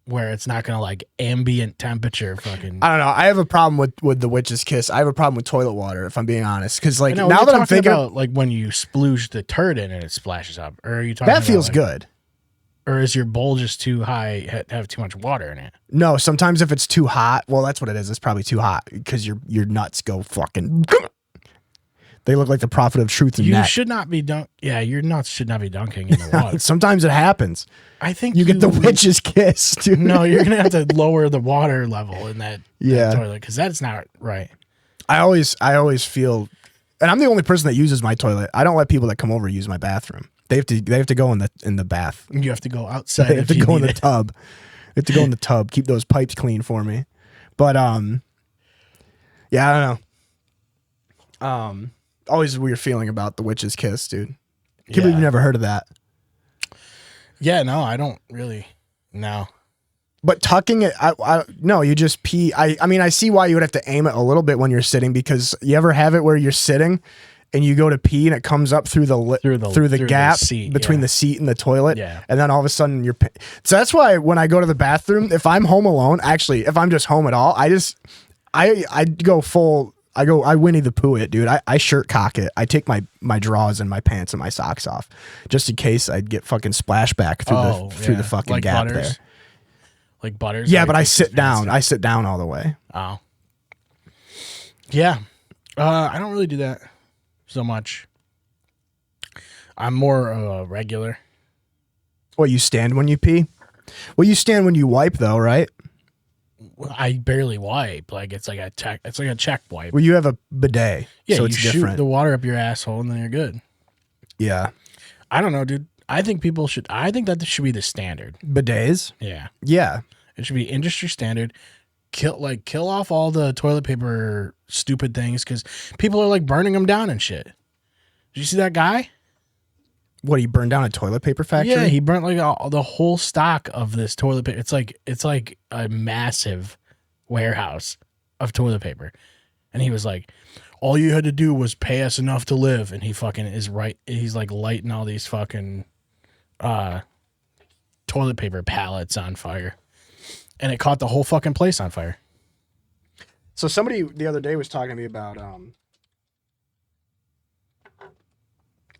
where it's not gonna like ambient temperature. Fucking. I don't know. I have a problem with the witch's kiss. I have a problem with toilet water, if I'm being honest. Because like No, now you're that I'm talking thinking, about like when you splooge the turd in and it splashes up, or are you talking? that about, feels like- good. Or is your bowl just too high? Have too much water in it? No, sometimes if it's too hot, well, that's what it is. It's probably too hot because your nuts go fucking. They look like the prophet of truth and You neck. should not be dunk. Yeah, your nuts should not be dunking in the water. Sometimes it happens. I think You get the witch's kiss, dude. No, you're gonna have to lower the water level in that Yeah. toilet because that's not right. I always feel, and I'm the only person that uses my toilet. I don't let people that come over use my bathroom. They have to go in the bath. You have to go outside. They have if to you go in need the it. tub. They have to go in the tub. Keep those pipes clean for me. But yeah, I don't know. Always a weird feeling about the witch's kiss, dude. Can't believe Yeah. you've never heard of that. Yeah, no, I don't really. No. But tucking it, no, you just pee. I mean, I see why you would have to aim it a little bit when you're sitting, because you ever have it where you're sitting and you go to pee and it comes up through the gap seat, between yeah. the seat and the toilet. Yeah. And then all of a sudden so that's why when I go to the bathroom, if I'm home alone, actually, if I'm just home at all, I go full I Winnie the Pooh it, dude. I shirt cock it. I take my drawers and my pants and my socks off just in case I'd get fucking splashback through the fucking like gap Butters. there. Like Butters. Yeah, but I sit down. I sit down all the way. Oh. Yeah. I don't really do that so much. I'm more regular. Well, you stand when you pee? Well, you stand when you wipe though, right? I barely wipe. Like it's like a check wipe. Well, you have a bidet. Yeah, so you it's shoot different. the water up your asshole and then you're good. Yeah. I don't know, dude. I think that should be the standard. Bidets? Yeah. Yeah. It should be industry standard. Kill off all the toilet paper stupid things because people are like burning them down and shit. Did you see that guy? What, he burned down a toilet paper factory? Yeah, he burnt like the whole stock of this toilet paper. It's like a massive warehouse of toilet paper. And he was like, all you had to do was pay us enough to live. And he fucking is right. He's like lighting all these fucking toilet paper pallets on fire. And it caught the whole fucking place on fire. So somebody the other day was talking to me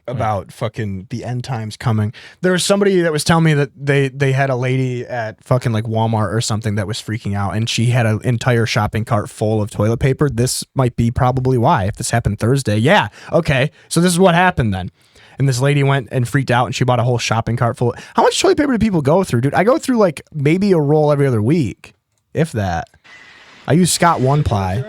about fucking the end times coming. There was somebody that was telling me that they had a lady at fucking like Walmart or something that was freaking out, and she had an entire shopping cart full of toilet paper. This might be probably why, if this happened Thursday. Yeah, okay. So this is what happened then. And this lady went and freaked out and she bought a whole shopping cart full. How much toilet paper do people go through, dude? I go through like maybe a roll every other week, if that. I use Scott One Ply,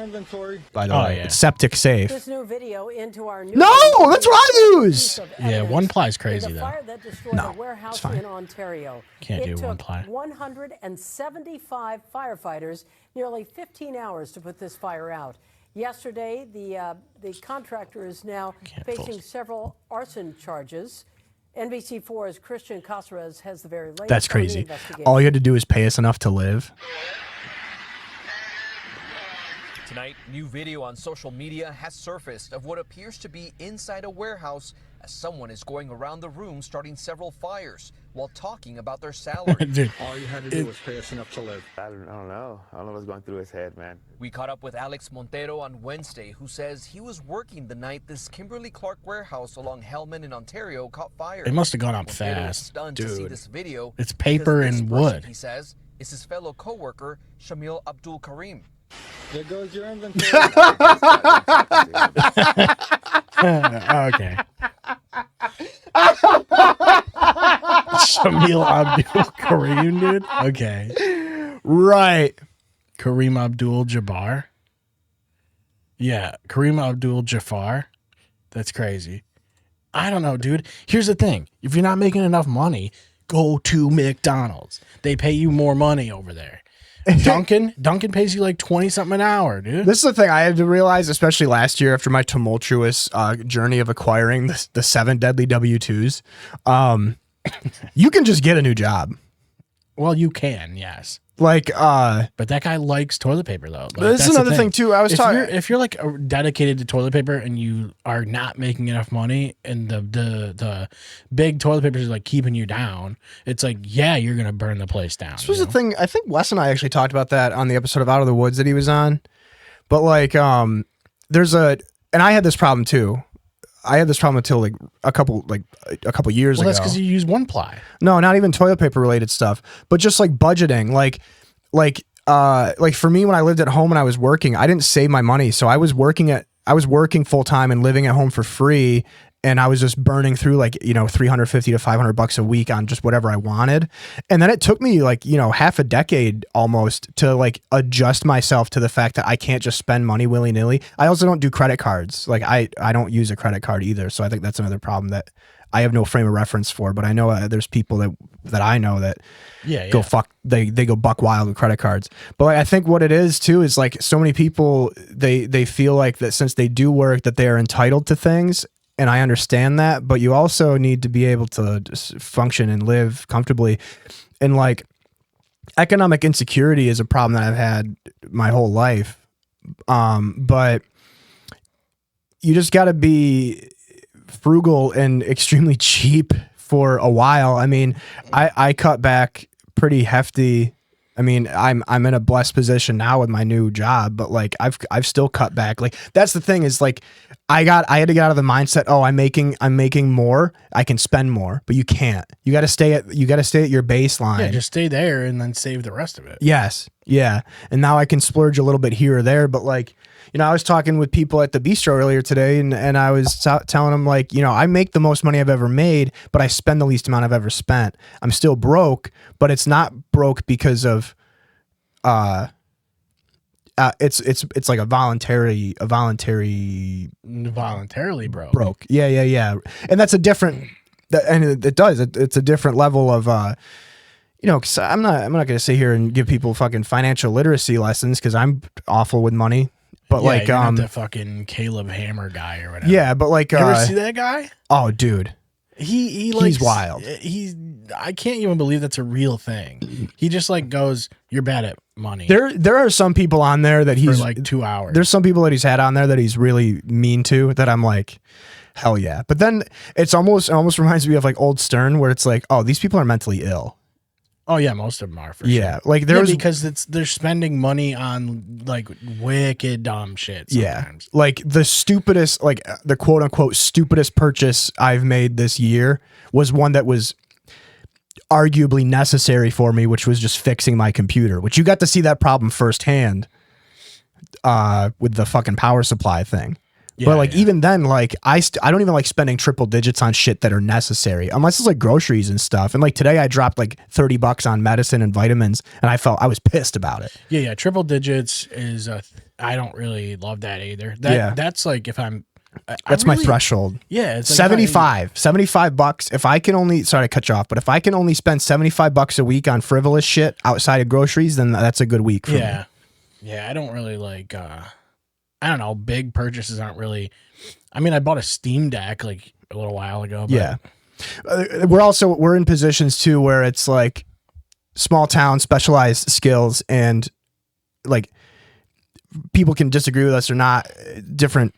by the way. Yeah. It's septic safe. This new video into our new No, that's what I use. Yeah, One Ply is crazy the though. fire that destroyed No, a warehouse it's fine. in Ontario. Can't it do took One Ply. 175 firefighters nearly 15 hours to put this fire out. Yesterday, the contractor is now facing several arson charges. NBC4's Christian Casares has the very latest. That's on the crazy. investigation. All you had to do is pay us enough to live. Tonight, new video on social media has surfaced of what appears to be inside a warehouse as someone is going around the room starting several fires while talking about their salary. Dude, All you had to do was pay us enough to live. I don't know. I don't know what's going through his head, man. We caught up with Alex Montero on Wednesday, who says he was working the night this Kimberly-Clark warehouse along Hellman in Ontario caught fire. it must have gone up Montero was fast. stunned to see this video. It's paper because this and person, wood. he says, is his fellow co-worker, Shamil Abdul Karim. There goes your inventory. Okay. Shamil Abdul Kareem, dude. Okay. Right. Kareem Abdul Jabbar. Yeah, Kareem Abdul Jafar. That's crazy. I don't know, dude. Here's the thing. If you're not making enough money, go to McDonald's. They pay you more money over there. Dunkin' pays you like 20 something an hour, dude. This is the thing I had to realize, especially last year after my tumultuous journey of acquiring the 7 deadly W-2s. You can just get a new job. Well, you can, yes. Like, But that guy likes toilet paper though. Like, this is that's the another thing too. I was talking. If you're like dedicated to toilet paper and you are not making enough money and the big toilet paper is like keeping you down, it's like, yeah, you're gonna burn the place down. This was the thing. I think Wes and I actually talked about that on the episode of Out of the Woods that he was on. But like, and I had this problem too. I had this problem until like a couple years ago. Well, that's because you use One Ply. No, not even toilet paper related stuff, but just like budgeting. Like for me, when I lived at home and I was working, I didn't save my money. So I was working full time and living at home for free. And I was just burning through like, $350 to $500 a week on just whatever I wanted. And then it took me like, half a decade almost to like adjust myself to the fact that I can't just spend money willy nilly. I also don't do credit cards. Like I don't use a credit card either. So I think that's another problem that I have no frame of reference for, but I know there's people that I know that they go buck wild with credit cards. But like, I think what it is too is like so many people, they feel like that since they do work that they are entitled to things. And I understand that, but you also need to be able to just function and live comfortably. And like economic insecurity is a problem that I've had my whole life. But you just got to be frugal and extremely cheap for a while. I mean, I cut back pretty hefty I mean, I'm in a blessed position now with my new job, but like I've still cut back. Like that's the thing is like I had to get out of the mindset, oh, I'm making more, I can spend more, but you can't. You got to stay at your baseline. Yeah, just stay there and then save the rest of it. Yes. Yeah. And now I can splurge a little bit here or there, but like, you know, I was talking with people at the bistro earlier today and I was telling them like, you know, I make the most money I've ever made, but I spend the least amount I've ever spent. I'm still broke, but it's not broke because of, it's like voluntarily broke. Yeah. And that's a different, it's a different level of, you know, cause I'm not going to sit here and give people fucking financial literacy lessons cause I'm awful with money. But yeah, like, you're not the fucking Caleb Hammer guy or whatever. yeah, but like, you ever see that guy? Oh, dude, he's wild. I can't even believe that's a real thing. He just like goes, "You're bad at money." There are some people on there that he's for like 2 hours. There's some people that he's had on there that he's really mean to. That I'm like, hell yeah. But then it almost reminds me of like old Stern, where it's like, oh, these people are mentally ill. Oh yeah, most of them are for yeah, sure. like there's because they're spending money on like wicked dumb shit. Sometimes. Yeah, like the stupidest, like the quote unquote stupidest purchase I've made this year was one that was arguably necessary for me, which was just fixing my computer. Which you got to see that problem firsthand with the fucking power supply thing. Yeah, but like even then, like I don't even like spending triple digits on shit that are necessary unless it's like groceries and stuff. And like today I dropped like $30 on medicine and vitamins and I was pissed about it. Yeah. Triple digits is I don't really love that either. That's like if that's my threshold. Yeah. It's like $75. If I can only, sorry to cut you off, but if I can only spend $75 a week on frivolous shit outside of groceries, then that's a good week for me. Yeah. I don't really like, I don't know. Big purchases aren't really. I mean, I bought a Steam Deck like a little while ago. But yeah, we're in positions too where it's like small town, specialized skills, and like people can disagree with us or not. Different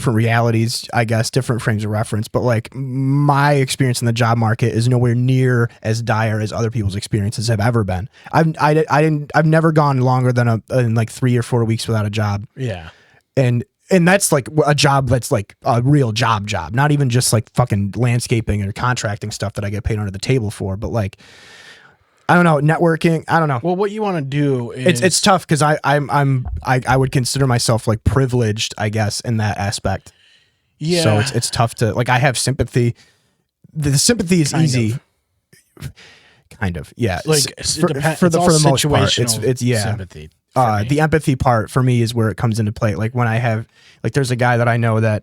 realities, I guess, different frames of reference. But like my experience in the job market is nowhere near as dire as other people's experiences have ever been. I've never gone longer than like 3 or 4 weeks without a job. Yeah. And that's like a job that's like a real job, not even just like fucking landscaping or contracting stuff that I get paid under the table for, but like, I don't know, networking. I don't know. Well, what you want to do is it's tough because I would consider myself like privileged, I guess, in that aspect. Yeah. So it's tough to like, I have sympathy. The sympathy is easy. Kind of. Yeah. Like for the most part, it's yeah. Sympathy. The empathy part for me is where it comes into play. Like when I have, like, there's a guy that I know that,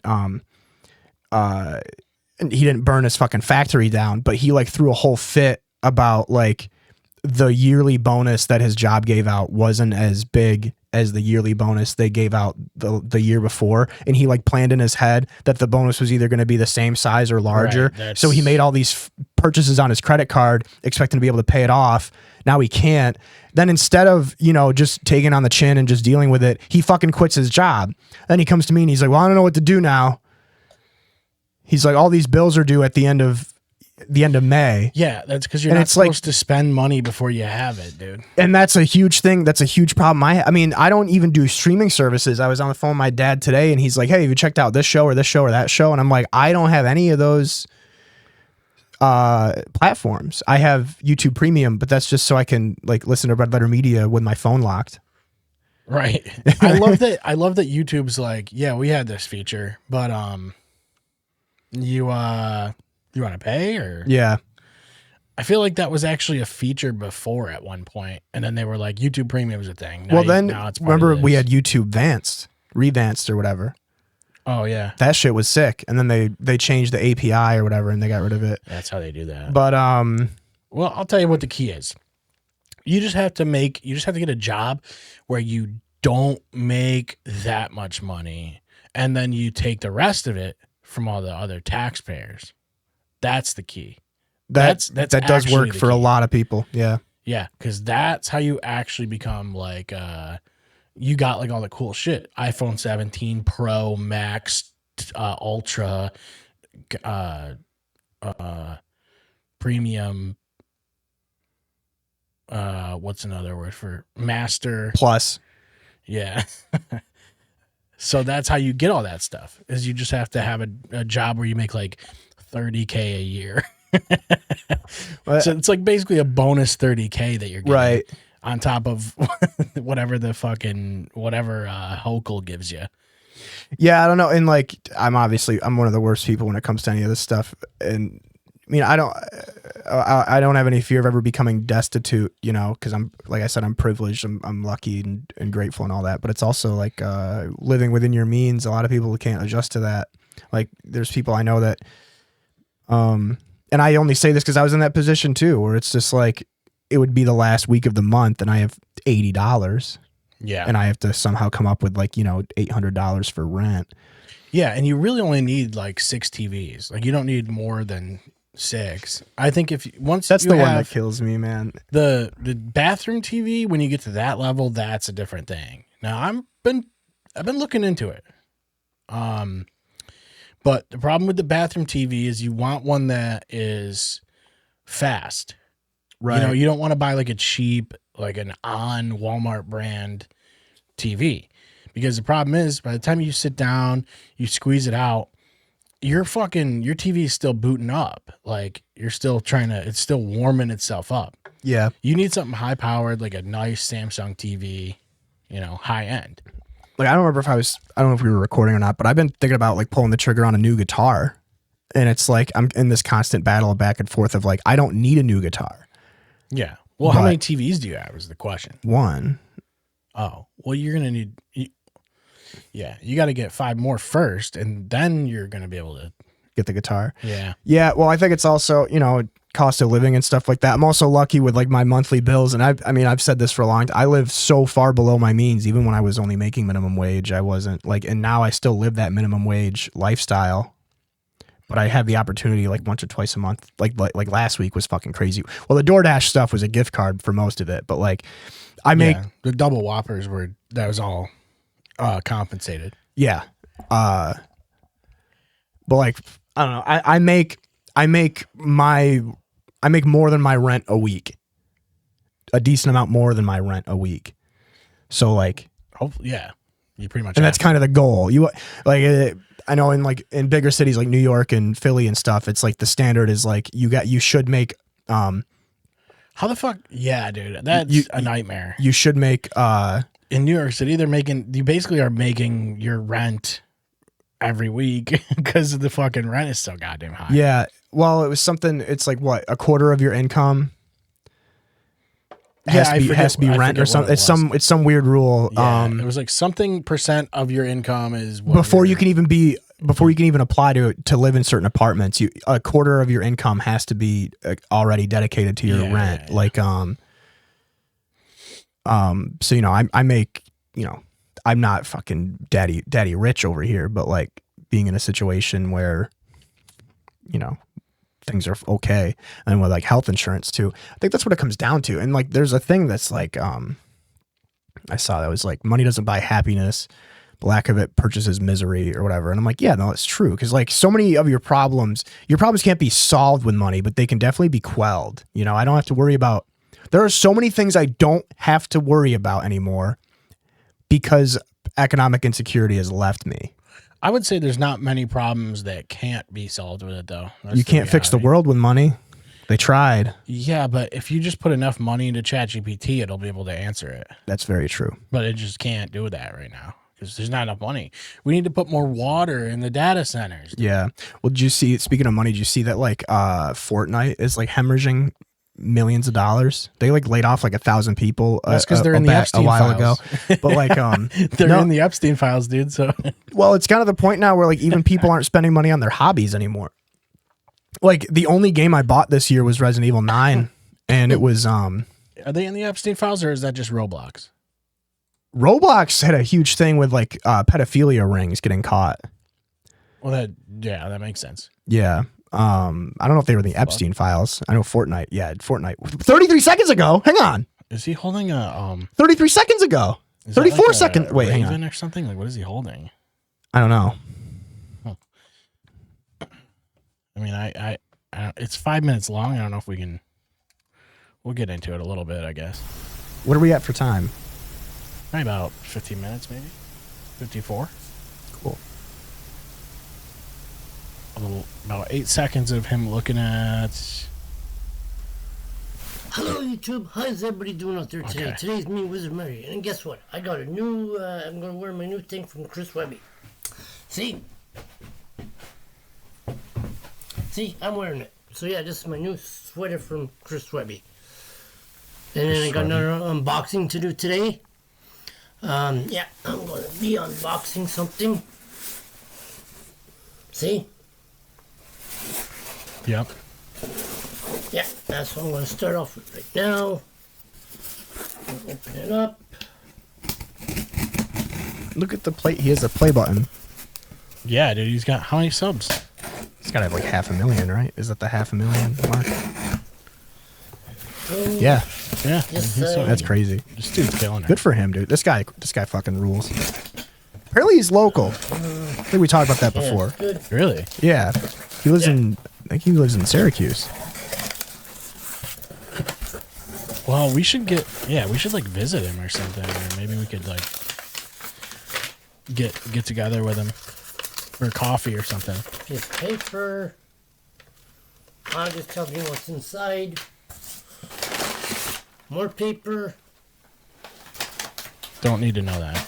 he didn't burn his fucking factory down, but he like threw a whole fit about like the yearly bonus that his job gave out wasn't as big as the yearly bonus they gave out the year before. And he like planned in his head that the bonus was either going to be the same size or larger. Right, so he made all these purchases on his credit card, expecting to be able to pay it off. Now he can't. Then instead of, you know, just taking on the chin and just dealing with it, he fucking quits his job. Then he comes to me and he's like, well, I don't know what to do now. He's like, all these bills are due at the end of May. Yeah, that's because you're not supposed to spend money before you have it, dude. And that's a huge thing. That's a huge problem. I mean, I don't even do streaming services. I was on the phone with my dad today and he's like, hey, have you checked out this show or that show? And I'm like, I don't have any of those platforms. I have YouTube Premium, but that's just so I can like listen to Red Letter Media with my phone locked. Right. I love that YouTube's like, yeah, we had this feature, but you want to pay or? Yeah. I feel like that was actually a feature before at one point, and then they were like, YouTube Premium is a thing. Now it's remember we had YouTube Revanced or whatever. Oh yeah, that shit was sick. And then they changed the API or whatever, and they got rid of it. That's how they do that. But well, I'll tell you what the key is. You just have to get a job where you don't make that much money, and then you take the rest of it from all the other taxpayers. That's the key. That does work for a lot of people. Yeah. Yeah, because that's how you actually become like you got like all the cool shit. iPhone 17 Pro, Max, Ultra, Premium, what's another word for master? Plus. Yeah. So that's how you get all that stuff. Is you just have to have a job where you make like $30K a year. So it's like basically a bonus $30K that you're getting Right. on top of whatever Hochul gives you. Yeah, I don't know. And like, I'm one of the worst people when it comes to any of this stuff. And I mean, I don't have any fear of ever becoming destitute, you know, because like I said, I'm privileged, I'm lucky and grateful and all that. But it's also like living within your means. A lot of people can't adjust to that. Like, there's people I know that, and I only say this because I was in that position too, where it's just like, it would be the last week of the month and I have $80. Yeah. And I have to somehow come up with like, you know, $800 for rent. Yeah. And you really only need like 6 TVs. Like, you don't need more than 6. I think once That's you the one that have kills me, man. the bathroom TV, when you get to that level, that's a different thing. Now I've been looking into it. But the problem with the bathroom TV is you want one that is fast. Right. You know, you don't want to buy like a cheap, like an on Walmart brand TV, because the problem is by the time you sit down, you squeeze it out, your TV is still booting up. Like, you're still it's still warming itself up. Yeah. You need something high powered, like a nice Samsung TV, you know, high end. Like, I don't know if we were recording or not, but I've been thinking about like pulling the trigger on a new guitar. And it's like, I'm in this constant battle back and forth of like, I don't need a new guitar. Yeah. Well, how many TVs do you have is the question. One. Oh, well, you're going to need, you got to get 5 more first, and then you're going to be able to Get the guitar. Yeah. Yeah. Well, I think it's also, you know, cost of living and stuff like that. I'm also lucky with like my monthly bills. And I've said this for a long time. I live so far below my means. Even when I was only making minimum wage, I wasn't like, and now I still live that minimum wage lifestyle. But I have the opportunity like once or twice a month. Like last week was fucking crazy. Well, the DoorDash stuff was a gift card for most of it, but like I make the double Whoppers that was all compensated. Yeah. But like, I don't know. I make more than my rent a week. A decent amount more than my rent a week. So like, hopefully, yeah, you pretty much. And that's kind of the goal. You like, I know in bigger cities like New York and Philly and stuff, it's like the standard is like you should make. How the fuck? Yeah, dude, that's a nightmare. You should make. In New York City, you basically are making your rent every week because the fucking rent is so goddamn high. Yeah. Well, it was something. It's like what, a quarter of your income has to be rent or something. It's some weird rule. Yeah, it was like something % of your income is before you can even apply to live in certain apartments. A quarter of your income has to be already dedicated to your rent. Yeah. Like so, you know, I make, you know, I'm not fucking daddy rich over here, but like being in a situation where, you know, things are okay, and with like health insurance too. I think that's what it comes down to. And like, there's a thing that's like, I saw that was like, money doesn't buy happiness, but lack of it purchases misery or whatever. And I'm like, yeah, no, it's true. Because like so many of your problems can't be solved with money, but they can definitely be quelled. You know, I don't have to worry about. There are so many things I don't have to worry about anymore because economic insecurity has left me. I would say there's not many problems that can't be solved with it, though. You can't fix the world with money. They tried. Yeah, but if you just put enough money into ChatGPT, it'll be able to answer it. That's very true. But it just can't do that right now because there's not enough money. We need to put more water in the data centers. Yeah. Well, did you see, speaking of money, did you see that like Fortnite is like hemorrhaging millions of dollars? They like laid off like 1,000 people. That's because they're in the Epstein files. Ago. But like, they're in the Epstein files, dude. So, well, it's kind of the point now where like even people aren't spending money on their hobbies anymore. Like the only game I bought this year was Resident Evil 9, and it was. Are they in the Epstein files, or is that just Roblox? Roblox had a huge thing with like pedophilia rings getting caught. Well, that makes sense. Yeah. I don't know if they were in the Epstein files. I know Fortnite. Yeah, Fortnite. 33 seconds ago. Hang on. Is he holding a 33 seconds ago. 34 like seconds. Wait, hang on. Or something? Like, what is he holding? I don't know. Huh. I mean, I it's 5 minutes long. I don't know if we can We'll get into it a little bit, I guess. What are we at for time? Probably about 15 minutes, maybe. 54. Cool. About 8 seconds of him looking at. Hello YouTube, how's everybody doing out there today? Okay. Today's me, Wizard Mary, and guess what? I got a new, I'm gonna wear my new thing from Chris Webby. See, I'm wearing it. So yeah, this is my new sweater from Chris Webby. And then I got another unboxing to do today. Yeah, I'm gonna be unboxing something. See? Yep. Yeah, that's what I'm gonna start off with right now. Open it up. Look at the plate. He has a play button. Yeah, dude. He's got how many subs? He's got to have like 500,000, right? Is that the 500,000 mark? Yeah, Yeah. Yes, he's sir. that's crazy. This dude's killing it. Good for him, dude. This guy fucking rules. Apparently he's local. I think we talked about that Yeah, before. good. Really? Yeah, he lives in. I think he lives in Syracuse. Well, we should get. Yeah, we should like visit him or something, or maybe we could like get together with him for coffee or something. Just paper. I'll just tell you what's inside. More paper. Don't need to know that.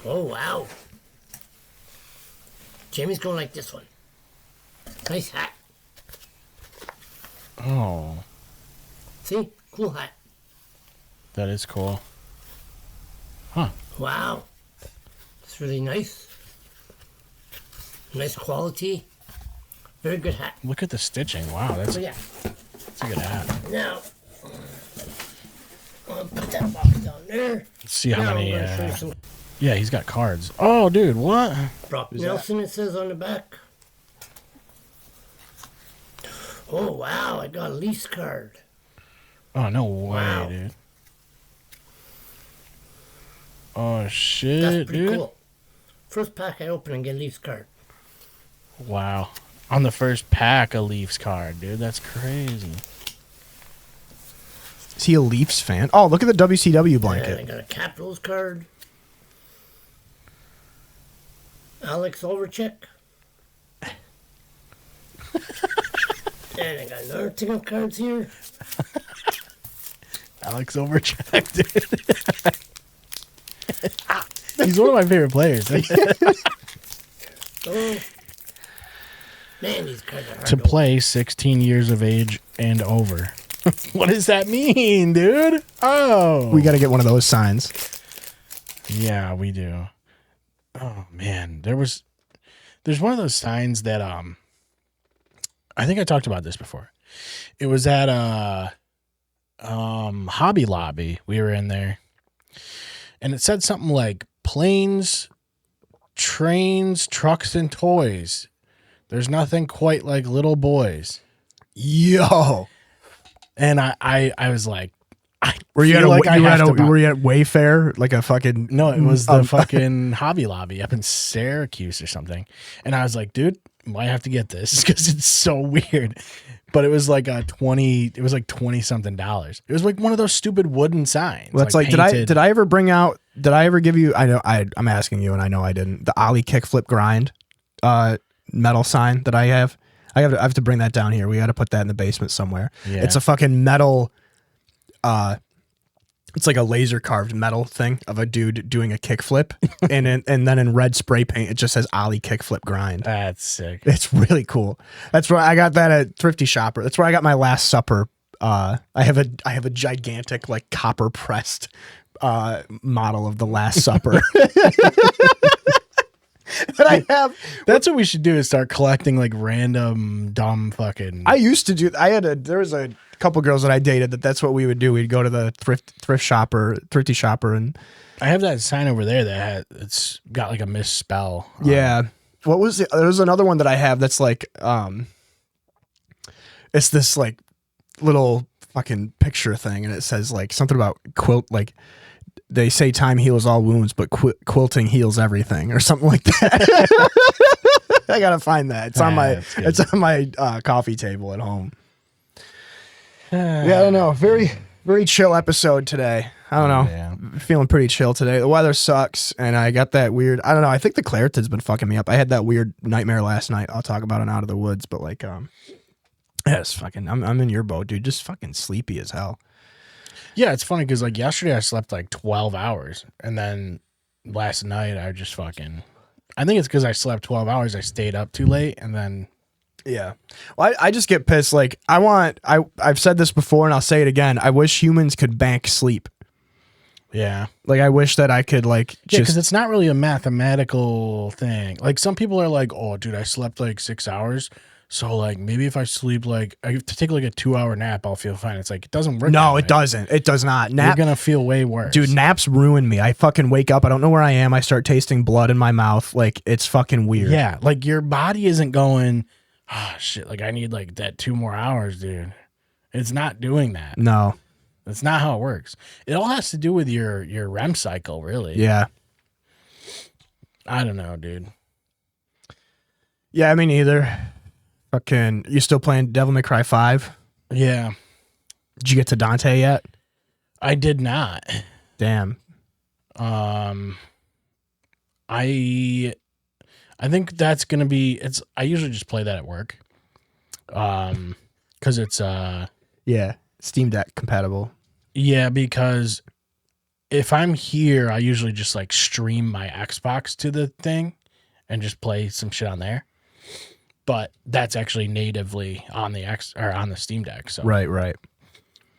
Oh, wow. Jamie's going like this one. Nice hat. Oh, See? Cool hat. that is cool. Huh? Wow. It's really nice. Nice quality. Very good hat. Look at the stitching. Wow, that's So yeah, a good hat. now I'll put that box down there. Let's see how Now many. I'm going to show you some Yeah, he's got cards. Oh, dude, what? Brock Nelson, it says on the back. Oh, wow, I got a Leafs card. Oh, no way, Wow. dude. Oh shit, That's pretty dude. cool. First pack I open and get a Leafs card. Wow. On the first pack, a Leafs card, dude. That's crazy. Is he a Leafs fan? Oh, look at the WCW And I blanket. got a Capitals card. Alex Overcheck. And I got another thing of cards here. Alex Overcheck, dude. He's one of my favorite players. Oh, man, these cards are hard To play 16 years of age and over. What does that mean, dude? Oh. We got to get one of those signs. Yeah, we do. Oh man, there's one of those signs that I think I talked about this before. It was at Hobby Lobby. We were in there. And it said something like planes, trains, trucks, and toys. There's nothing quite like little boys. Yo, And I was like, were you feel like I have to buy- were you at Wayfair like a fucking? No, it was the fucking Hobby Lobby up in Syracuse or something. And I was like, dude, might have to get this because it's so weird. But it was like it was like 20 something dollars. It was like one of those stupid wooden signs. Well, that's like painted. did I ever give you? I know I'm asking you, and I know I didn't. The Ollie kickflip grind, metal sign that I have. I have to bring that down here. We got to put that in the basement somewhere. Yeah. It's a fucking metal. It's like a laser carved metal thing of a dude doing a kickflip, and then in red spray paint it just says Ollie kickflip grind. That's sick. It's really cool. That's where I got that at Thrifty Shopper. That's where I got my Last Supper. I have a gigantic like copper pressed model of the Last Supper. That I have. That's what we should do is start collecting like random dumb fucking. I used to do. There was a couple girls that I dated that's what we would do. We'd go to the thrifty shopper, and I have that sign over there it's got like a misspell. yeah. What was it? There's another one that I have that's like it's this like little fucking picture thing, and it says like something about quilt, like they say time heals all wounds, but quilting heals everything, or something like that. I gotta find that. It's on my That's good. it's on my coffee table at home. Yeah, I don't know. Very chill episode today. I don't know. Yeah. Feeling pretty chill today. The weather sucks, and I got that weird. I don't know. I think the Claritid's been fucking me up. I had that weird nightmare last night. I'll talk about it out of the woods, but like, yeah, it's fucking. I'm in your boat, dude. Just fucking sleepy as hell. Yeah, it's funny because like yesterday I slept like 12 hours, and then last night I just fucking. I think it's because I slept 12 hours. I stayed up too late, and then. Yeah. Well, I just get pissed. Like, I've said this before, and I'll say it again. I wish humans could bank sleep. Yeah. Like, I wish that I could like Yeah, because just. it's not really a mathematical thing. Like some people are like, "Oh, dude, I slept like 6 hours, so like maybe if I sleep like I have to take like a 2-hour nap, I'll feel fine." It's like it doesn't work. No, that it way. doesn't. It does not. You're gonna feel way worse, Dude, naps ruin me. I fucking wake up. I don't know where I am. I start tasting blood in my mouth. Like, it's fucking weird. Yeah, like your body isn't going. Oh shit! Like I need like that 2 more hours, dude. It's not doing that. No. That's not how it works. It all has to do with your REM cycle, really. Yeah. I don't know, dude. Yeah, I mean, either. Fucking, you still playing Devil May Cry 5? Yeah, Did you get to Dante yet? I did not. Damn. I think that's gonna be. I usually just play that at work. Because it's Yeah. Steam Deck compatible. yeah, because if I'm here, I usually just like stream my Xbox to the thing and just play some shit on there. But that's actually natively on the on the Steam Deck. So Right.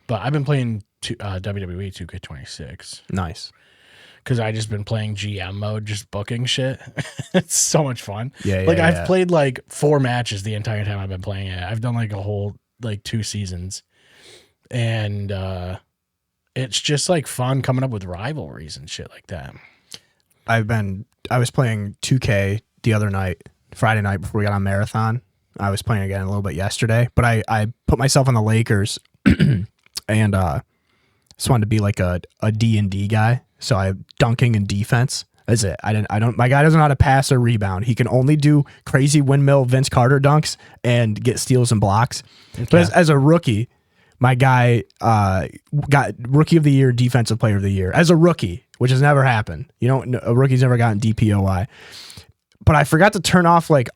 But I've been playing WWE 2K26 Nice. because I just been playing GM mode, just booking shit. It's so much fun. Yeah, like yeah, I've yeah. played like 4 matches the entire time I've been playing it. I've done like a whole like 2 seasons, and it's just like fun coming up with rivalries and shit like that. I was playing 2K the other night, Friday night before we got on Marathon. I was playing again a little bit yesterday, but I put myself on the Lakers and just wanted to be like a D&D guy. So I dunking and defense. That's it. My guy doesn't know how to pass or rebound. He can only do crazy windmill Vince Carter dunks and get steals and blocks. Okay. But as a rookie, my guy got rookie of the year, defensive player of the year as a rookie, which has never happened. A rookie's never gotten DPOI. But I forgot to turn off trades,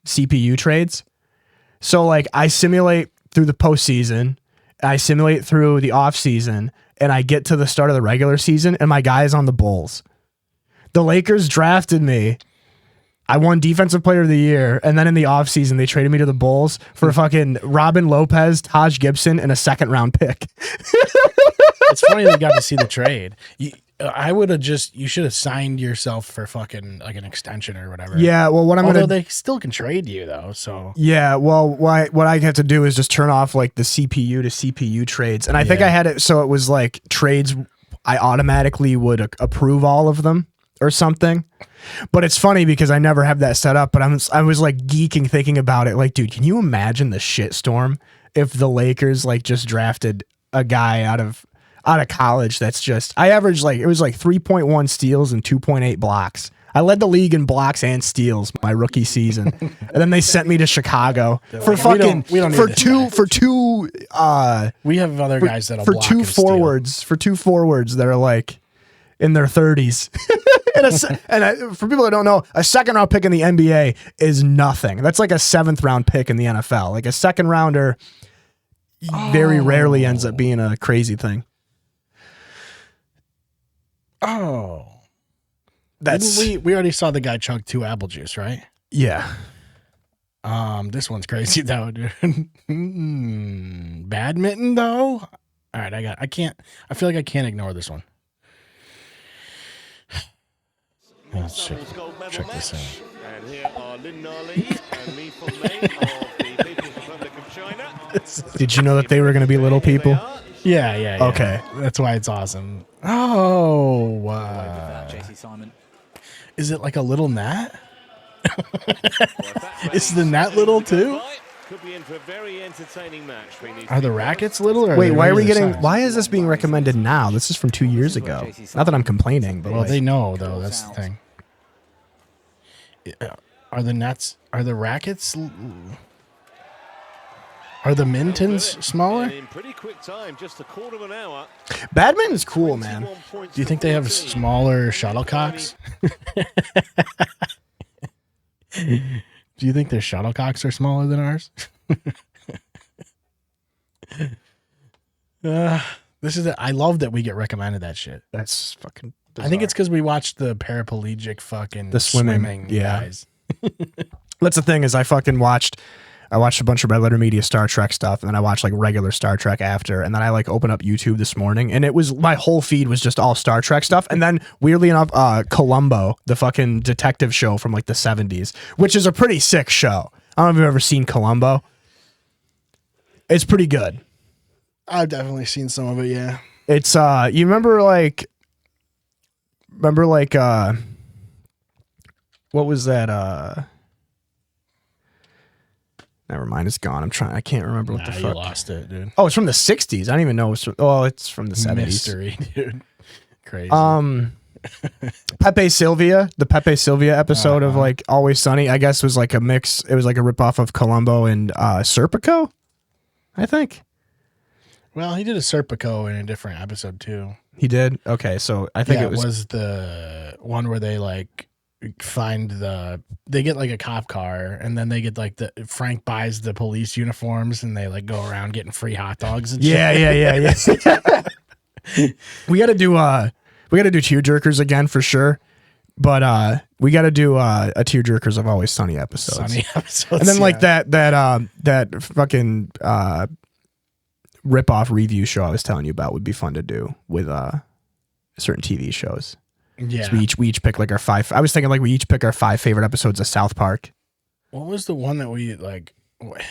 CPU trades. So like I simulate through the postseason, I simulate through the off season, and I get to the start of the regular season, and my guy is on the Bulls. The Lakers drafted me. I won defensive player of the year, and then in the offseason, they traded me to the Bulls for fucking Robin Lopez, Taj Gibson, and a 2nd round pick. It's funny they got to see the trade. You should have signed yourself for fucking like an extension or whatever. Yeah, well, Although they still can trade you though, so Yeah, well, what I have to do is just turn off like the CPU to CPU trades, and I think Yeah. I had it so it was like trades. I automatically would approve all of them or something. But it's funny because I never have that set up. But I was like geeking thinking about it. Like, dude, can you imagine the shitstorm if the Lakers like just drafted a guy out of college that's just I averaged like it was like 3.1 steals and 2.8 blocks. I led the league in blocks and steals my rookie season, and then they sent me to Chicago for fucking we don't need for this two guy. for two we have other guys that'll for block two and steal. forwards that are like in their 30s. For people that don't know, a 2nd round pick in the NBA is nothing. That's like a 7th round pick in the NFL. Like a 2nd rounder very rarely ends up being a crazy thing. Oh, That's we already saw the guy chug 2 apple juice, right? yeah. This one's crazy though, dude. Badminton though. All right, I feel like I can't ignore this one. Let's check this out. And here are Lynn Gnarly and me from Maine of the People's Republic of China. Did you know that they were going to be little people? Yeah. Okay. That's why it's awesome. Oh, JC Simon. is it like a little gnat? Is the gnat little too? Could be in for a very entertaining match. Are the rackets little? Or Wait, they why are we raise their getting? size? Why is this being recommended now? This is from 2 years ago. Not that I'm complaining, but Well, like, they know though. That's the thing. Are the nets? Are the rackets? Are the Mintons smaller? In pretty quick time, just a quarter of an hour. Badminton's cool, man. Do you think they have smaller shuttlecocks? Do you think their shuttlecocks are smaller than ours? This is. I love that we get recommended that shit. That's fucking bizarre. I think it's because we watched the paraplegic fucking The swimming, yeah. guys. That's the thing is I watched a bunch of Red Letter Media Star Trek stuff, and then I watched like regular Star Trek after, and then I like opened up YouTube this morning, and it was my whole feed was just all Star Trek stuff, and then weirdly enough, Columbo, the fucking detective show from like the 70s, which is a pretty sick show. I don't know if you've ever seen Columbo. It's pretty good. I've definitely seen some of it. Yeah, it's you remember like what was that never mind, it's gone. I can't remember what the fuck. You lost it, dude. Oh, it's from the 60s. I don't even know. It's from the 70s. Mystery, dude. Crazy. Pepe Sylvia, the Pepe Sylvia episode of like Always Sunny, I guess was like a mix. It was like a ripoff of Columbo and Serpico, I think. Well, he did a Serpico in a different episode too. He did? Okay, so I think Yeah, it was the one where they like they get like a cop car, and then they get like Frank buys the police uniforms, and they like go around getting free hot dogs and shit. Yeah. we gotta do tearjerkers again for sure. But we gotta do a tearjerkers of Always Sunny episodes. And then like that fucking rip-off review show I was telling you about would be fun to do with certain TV shows. Yeah. So we each pick like our 5. I was thinking like we each pick our 5 favorite episodes of South Park. What was the one that we like?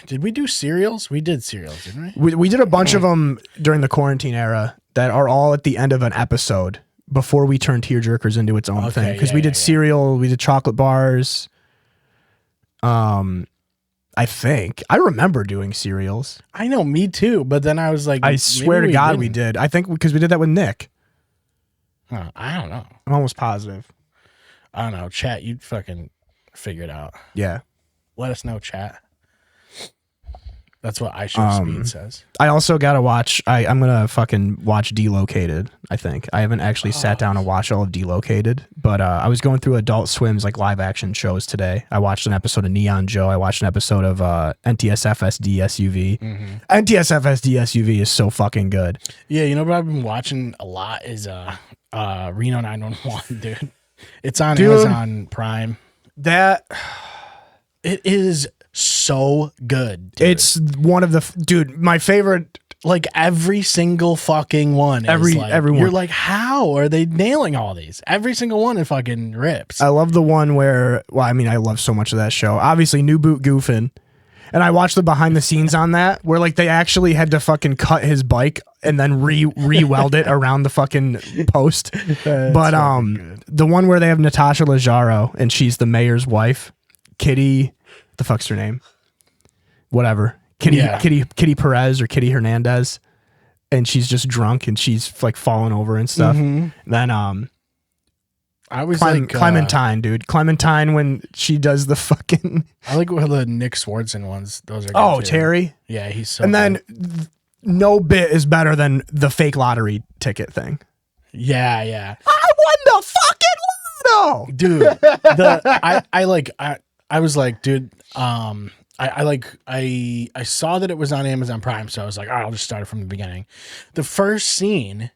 Did we do serials? We did serials, didn't we? We did a bunch of them during the quarantine era that are all at the end of an episode before we turned tearjerkers into its own thing. Because we did cereal, we did chocolate bars. I think I remember doing cereals. I know, me too. But then I was like, I swear to God, we did. I think because we did that with Nick. Huh, I don't know. I'm almost positive. I don't know. Chat, you fucking figure it out. Yeah. Let us know, chat. That's what I Show Speed says. I also gotta watch. I'm gonna fucking watch Delocated. I think I haven't actually sat down and watched all of Delocated, but I was going through Adult Swim's like live action shows today. I watched an episode of Neon Joe. I watched an episode of NTSFSD SUV. Mm-hmm. NTSFSD SUV is so fucking good. Yeah, you know what I've been watching a lot is Reno 911, dude. It's on Amazon Prime. That it is so good, dude. It's one of the my favorite. Like every single fucking one. Everyone. You're like, how are they nailing all these? Every single one, it fucking rips. I love the one where, well, I mean, I love so much of that show. Obviously, New Boot Goofin'. And I watched the behind the scenes on that where like they actually had to fucking cut his bike and then re-weld it around the fucking post. But the one where they have Natasha Leggero and she's the mayor's wife, Kitty, what the fuck's her name? Whatever. Kitty Perez or Kitty Hernandez, and she's just drunk and she's like falling over and stuff. Mm-hmm. Then I was Clementine, dude. Clementine when she does the fucking. I like one of the Nick Swartzen ones. Those are good oh too. Terry. Yeah, he's so. And good. then no bit is better than the fake lottery ticket thing. Yeah. I won the fucking lotto, dude. I was like, dude. I saw that it was on Amazon Prime, so I was like, oh, I'll just start it from the beginning. The first scene,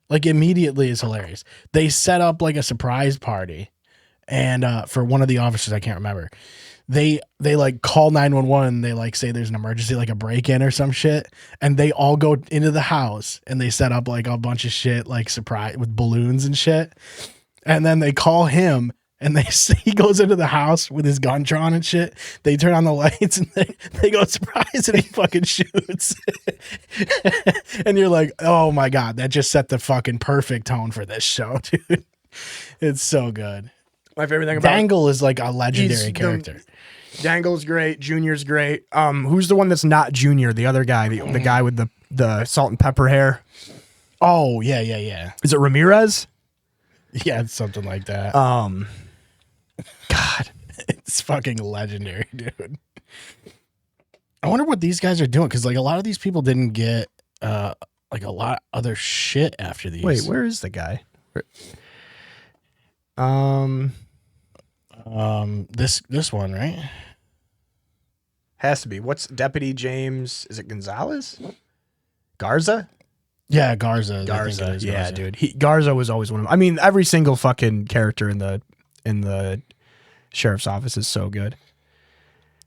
like immediately, is hilarious. They set up like a surprise party, and for one of the officers, I can't remember. They like call 911. They like say there's an emergency, like a break-in or some shit, and they all go into the house and they set up like a bunch of shit, like surprise with balloons and shit, and then they call him. And he goes into the house with his gun drawn and shit. They turn on the lights and they go surprise and he fucking shoots. And you're like, oh my God, that just set the fucking perfect tone for this show, dude. It's so good. My favorite thing about Dangle is like a legendary character. Dangle's great. Junior's great. Who's the one that's not Junior? The other guy, the guy with the salt and pepper hair. Oh, yeah. Is it Ramirez? Yeah, it's something like that. God, it's fucking legendary, dude. I wonder what these guys are doing because like a lot of these people didn't get like a lot of other shit after these. Wait, where is the guy? This one, right? Has to be. What's Deputy James? Is it Gonzalez? Garza? Yeah, Garza. Garza. Yeah, dude. Garza was always one of. I mean, every single fucking character in the sheriff's office is so good.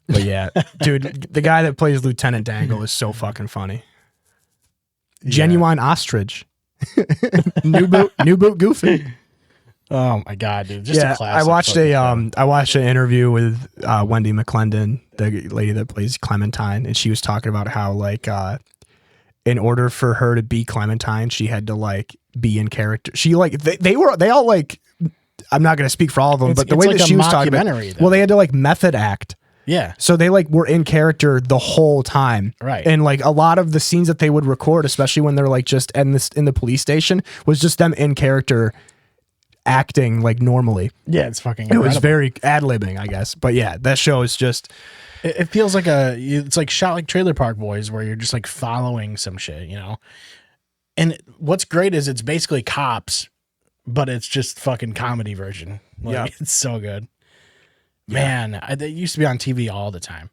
But yeah, dude, the guy that plays Lieutenant Dangle is so fucking funny. Yeah. Genuine ostrich. new boot Goofy. Oh my god, dude! Just a classic. I watched an interview with Wendy McClendon, the lady that plays Clementine, and she was talking about how like in order for her to be Clementine, she had to like be in character. She like they all like. I'm not going to speak for all of them, but the way like that she was talking about, though. well, they had to like method act. Yeah. So they like were in character the whole time. Right. And like a lot of the scenes that they would record, especially when they're like just in the police station, was just them in character acting like normally. Yeah, it's fucking incredible. It was very ad-libbing, I guess. But yeah, that show is just it feels like it's like shot like Trailer Park Boys where you're just like following some shit, you know? And what's great is it's basically Cops, but it's just fucking comedy version. Like, yeah. It's so good. Man, they used to be on TV all the time.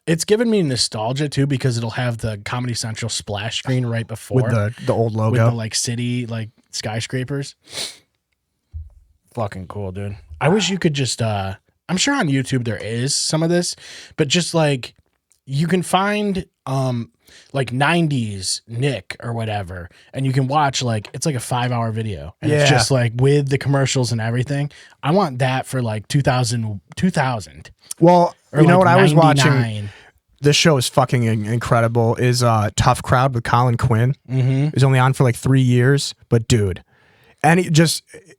It's given me nostalgia too because it'll have the Comedy Central splash screen right before with the old logo, with the like city like skyscrapers. Fucking cool, dude. I wish you could just I'm sure on YouTube there is some of this, but just like you can find like 90s Nick or whatever, and you can watch like it's like a 5-hour video, and it's just like with the commercials and everything. I want that for like 2000. Well, or you know like what I was 99. watching. This show is fucking incredible. Is Tough Crowd with Colin Quinn. Mm-hmm. It's only on for like 3 years, but dude, and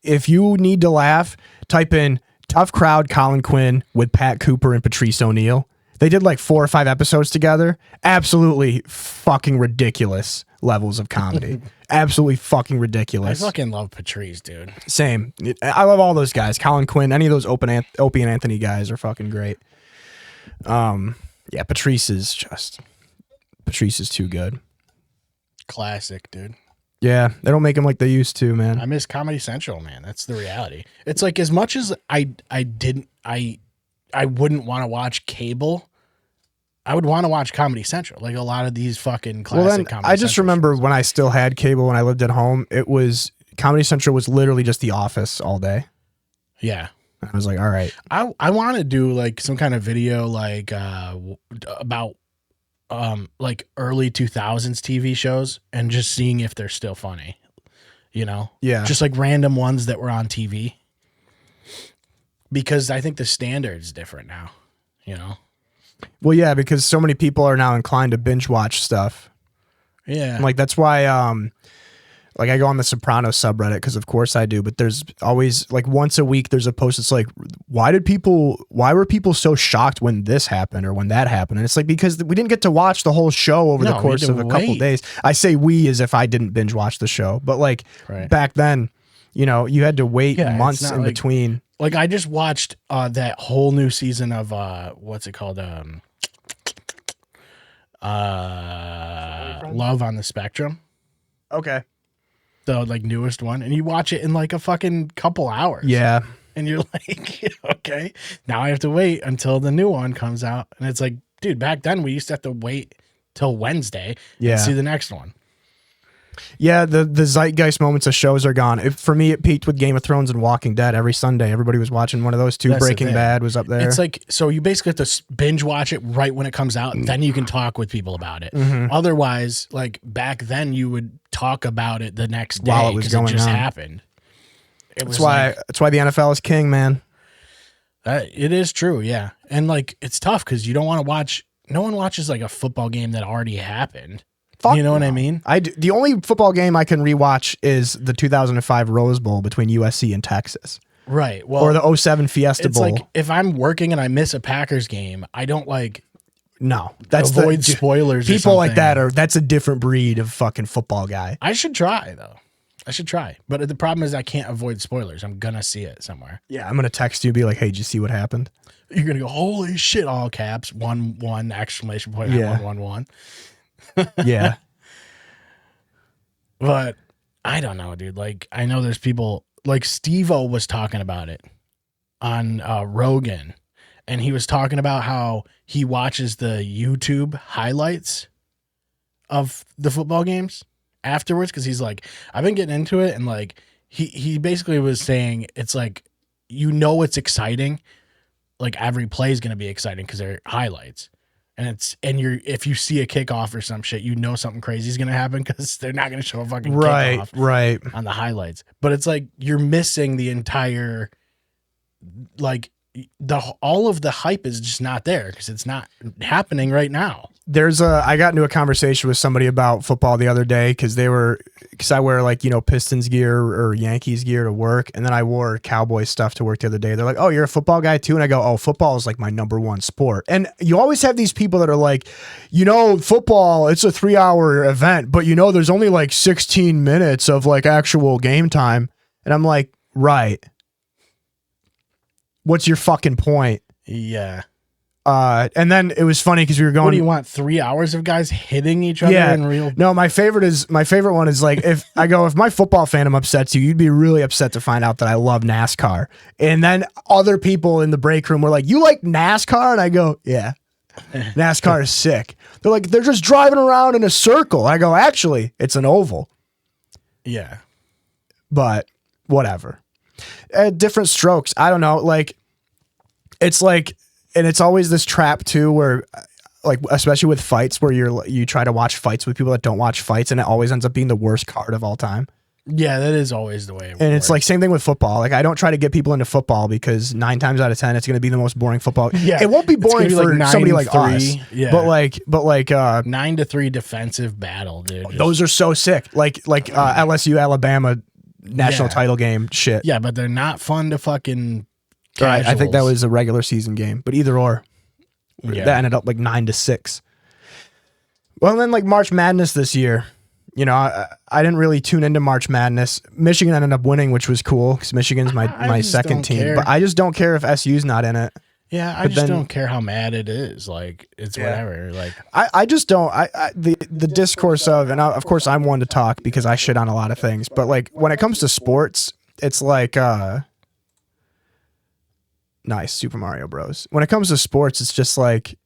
if you need to laugh, type in Tough Crowd Colin Quinn with Pat Cooper and Patrice O'Neal. They did like 4 or 5 episodes together. Absolutely fucking ridiculous levels of comedy. Absolutely fucking ridiculous. I fucking love Patrice, dude. Same. I love all those guys. Colin Quinn, any of those Opie and Anthony guys are fucking great. Yeah, Patrice is too good. Classic, dude. Yeah, they don't make him like they used to, man. I miss Comedy Central, man. That's the reality. It's like as much as I wouldn't want to watch cable, I would want to watch Comedy Central. Like a lot of these fucking classic Comedy I just Central remember shows. when I still had cable when I lived at home, it was Comedy Central was literally just The Office all day. Yeah. I was like, all right. I want to do like some kind of video like about like early 2000s TV shows and just seeing if they're still funny. You know? Yeah. Just like random ones that were on TV. Because I think the standard's different now, you know? Well, yeah, because so many people are now inclined to binge watch stuff. Yeah. And like that's why like I go on the Sopranos subreddit because of course I do, but there's always like once a week there's a post that's like why were people so shocked when this happened or when that happened? And it's like because we didn't get to watch the whole show over the course of a couple days. I say we as if I didn't binge watch the show, but like back then, you know, you had to wait months in between. Like I just watched that whole new season of what's it called? Love on the Spectrum. Okay. The like newest one, and you watch it in like a fucking couple hours. Yeah. And you're like, okay, now I have to wait until the new one comes out. And it's like, dude, back then we used to have to wait till Wednesday to see the next one. Yeah, the zeitgeist moments of shows are gone. For me, it peaked with Game of Thrones and Walking Dead. Every Sunday, everybody was watching one of those two. Breaking Bad was up there. It's like, so you basically have to binge watch it right when it comes out, and then you can talk with people about it. Mm-hmm. Otherwise, like back then, you would talk about it the next day while it was going it just on. Happened. That's why the NFL is king, man. It is true, yeah. And like, it's tough because you don't want to watch. No one watches like a football game that already happened. You know what I mean? The only football game I can rewatch is the 2005 Rose Bowl between USC and Texas. Right. Well, or the 07 Fiesta Bowl. Like if I'm working and I miss a Packers game, I don't like. No, that's avoid spoilers. People like that that's a different breed of fucking football guy. I should try though. I should try, but the problem is I can't avoid spoilers. I'm gonna see it somewhere. Yeah, I'm gonna text you, be like, "Hey, did you see what happened?" You're gonna go, holy shit, all caps, 1-1 exclamation point, Yeah. 1-1-1. Yeah. But I don't know, dude. Like, I know there's people like Steve-O was talking about it on Rogan, and he was talking about how he watches the YouTube highlights of the football games afterwards, because he's like, I've been getting into it, and like he basically was saying it's like, you know, it's exciting, like every play is going to be exciting because they're highlights, and you're, if you see a kickoff or some shit, you know something crazy is going to happen because they're not going to show a fucking kickoff Right. on the highlights. But it's like you're missing the entire, like, all of the hype is just not there because it's not happening right now. I got into a conversation with somebody about football the other day because I wear like, you know, Pistons gear or Yankees gear to work. And then I wore Cowboys stuff to work the other day. They're like, oh, you're a football guy too? And I go, oh, football is like my number one sport. And you always have these people that are like, you know, football, it's a 3-hour event, but you know, there's only like 16 minutes of like actual game time. And I'm like, right. What's your fucking point? Yeah. And then it was funny because we were going. What do you want? 3 hours of guys hitting each other in real? No, my favorite one is like, if my football fandom upsets you, you'd be really upset to find out that I love NASCAR. And then other people in the break room were like, you like NASCAR? And I go, yeah, NASCAR is sick. They're like, they're just driving around in a circle. I go, actually, it's an oval. Yeah. But whatever. Different strokes. I don't know. Like, it's like, and it's always this trap too, where like, especially with fights, where you try to watch fights with people that don't watch fights, and it always ends up being the worst card of all time. Yeah, that is always the way it And works. it's like same thing with football. Like, I don't try to get people into football because 9 times out of 10 it's going to be the most boring football. Yeah, it won't be boring it's gonna for be like somebody like 9-3. us. Yeah. But like 9-3 defensive battle, dude. Just- those are so sick. Like LSU Alabama national title game shit. yeah, but they're not fun to fucking. Right. I think that casuals. was a regular season game, but either or. Yeah. That ended up like 9-6. Well, and then like March Madness this year, you know, I didn't really tune into March Madness. Michigan ended up winning, which was cool because Michigan's my just second don't team. care. But I just don't care if SU's not in it. Yeah, I But just then- don't care how mad it is. Like, it's whatever. Like, I just don't. The discourse of, and of course I'm one to talk because I shit on a lot of things. But like when it comes to sports, it's like nice Super Mario Bros. When it comes to sports, it's just like,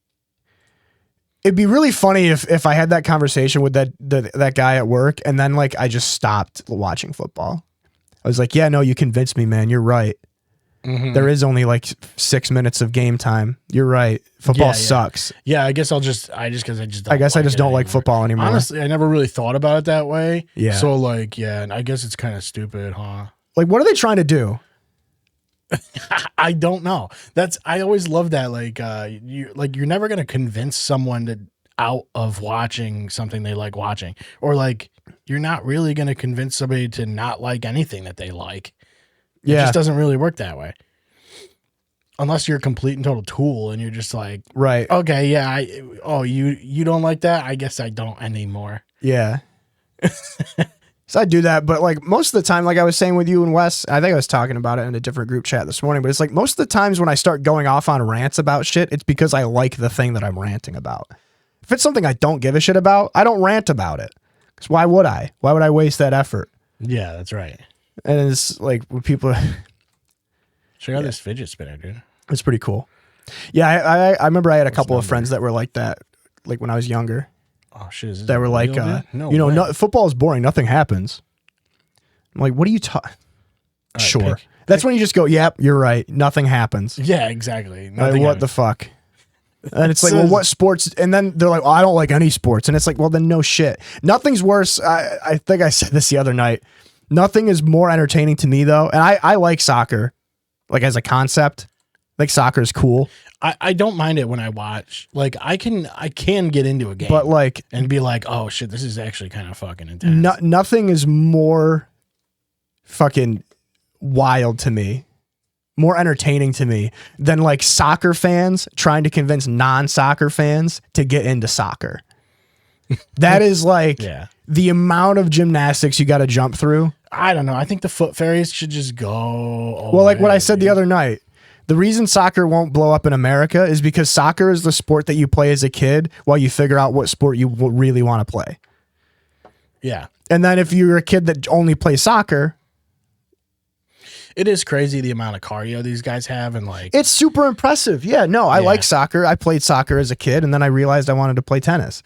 it'd be really funny if I had that conversation with that guy at work, and then like I just stopped watching football. I was like, yeah, no, you convinced me, man. You're right. mhm. There is only like 6 minutes of game time. You're right. Football Yeah. sucks. Yeah, I guess I just I guess I just it don't like anymore. football anymore. Honestly, I never really thought about it that way. Yeah. So like, yeah, and I guess it's kind of stupid, huh? Like, what are they trying to do? I don't know. I always love that. Like, you're never gonna convince someone to out of watching something they like watching, or like you're not really gonna convince somebody to not like anything that they like. It Yeah. just doesn't really work that way. Unless you're a complete and total tool and you're just like, Right. okay, yeah, you don't like that? I guess I don't anymore. Yeah. So I do that, but like most of the time, like I was saying with you and Wes, I think I was talking about it in a different group chat this morning, but it's like most of the times when I start going off on rants about shit, it's because I like the thing that I'm ranting about. If it's something I don't give a shit about, I don't rant about it. Because why would I? Why would I waste that effort? Yeah, that's right. And it's like when people, Check out this fidget spinner, dude. it's pretty cool. Yeah, I remember I had a couple of friends that were like that, like when I was younger. Oh shit! Is this That were real, like, dude? No you know, way. football is boring. Nothing happens. I'm like, what are you talking? right, Sure. pick- That's when you just go, yep, you're right. Nothing happens. Yeah, exactly. Like, Nothing what the happens. fuck? And it's like, well, what sports? And then they're like, well, I don't like any sports. And it's like, well, then no shit. Nothing's worse. I think I said this the other night. Nothing is more entertaining to me, though. And I like soccer, like as a concept. I think soccer is cool. I don't mind it when I watch. Like I can get into a game, But like, and be like, oh shit, this is actually kind of fucking intense. nothing is more fucking wild to me, more entertaining to me than like soccer fans trying to convince non-soccer fans to get into soccer. That is like Yeah. the amount of gymnastics you got to jump through. I don't know. I think the foot fairies should just go. Well, like what I away, said the dude. other night, The reason soccer won't blow up in America is because soccer is the sport that you play as a kid while you figure out what sport you really want to play. Yeah. And then if you're a kid that only plays soccer, it is crazy the amount of cardio these guys have, and like it's super impressive. Yeah, no, I like soccer. I played soccer as a kid, and then I realized I wanted to play tennis.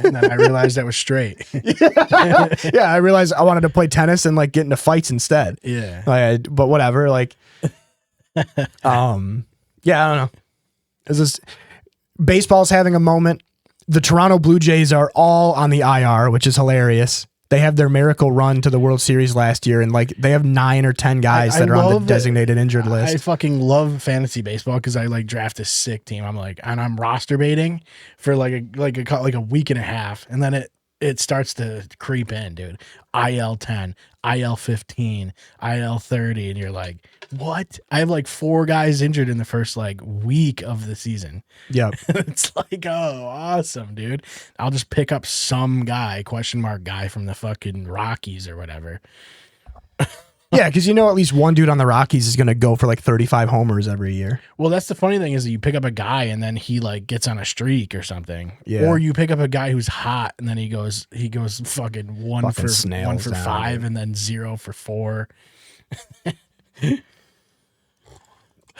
And then I realized that was straight. Yeah, I realized I wanted to play tennis and like get into fights instead. Yeah. But whatever. Like, yeah, I don't know. Is this baseball's having a moment? The Toronto Blue Jays are all on the IR, which is hilarious. They have their miracle run to the World Series last year, and like they have 9 or 10 guys that are on the designated injured list. I fucking love fantasy baseball because I like draft a sick team. I'm roster baiting for like a week and a half, and then it starts to creep in, dude. IL 10, IL 15, IL 30, and you're like, what? I have like 4 guys injured in the first like week of the season. Yep. It's like, oh, awesome, dude. I'll just pick up some guy, guy from the fucking Rockies or whatever. Yeah, because you know at least one dude on the Rockies is going to go for like 35 homers every year. Well, that's the funny thing is that you pick up a guy and then he like gets on a streak or something. Yeah. Or you pick up a guy who's hot and then he goes fucking one for snails down, 5 dude. and then 0 for 4.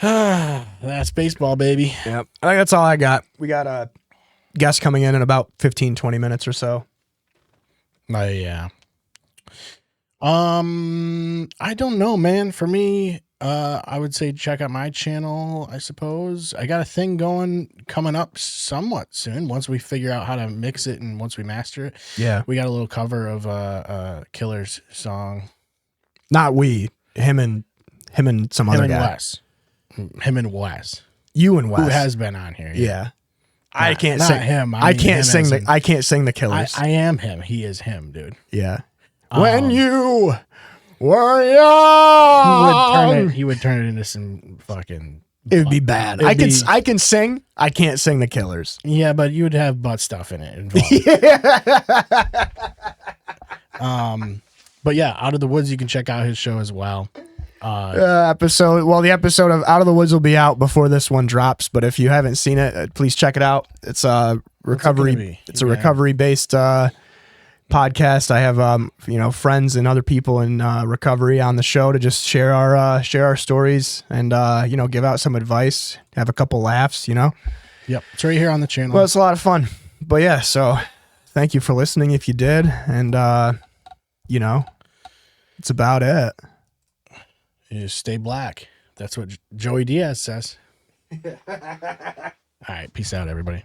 That's baseball, baby. Yep. I think that's all I got. We got a guest coming in about 15, 20 minutes or so. Yeah. I don't know, man. For me, I would say check out my channel, I suppose. I got a thing coming up somewhat soon once we figure out how to mix it and once we master it. Yeah. We got a little cover of Killer's song. Not we. Him and some other guy. Wes. Him and Wes. You and Wes. Who has been on here. Yeah. I can't not sing him. I can't sing the Killers. I am him. He is him, dude. Yeah. When you were young, he would turn it into some fucking. It would be bad. I can sing. I can't sing the Killers. Yeah, but you would have butt stuff in it involved. But yeah, Out of the Woods, you can check out his show as well. The episode of Out of the Woods will be out before this one drops. But if you haven't seen it, please check it out. It's a recovery. It's a recovery based podcast. I have friends and other people in recovery on the show to just share our stories and give out some advice, have a couple laughs. Yep, it's right here on the channel. Well, it's a lot of fun. But yeah, so thank you for listening if you did, and it's about it. You just stay black. That's what Joey Diaz says. All right, peace out, everybody.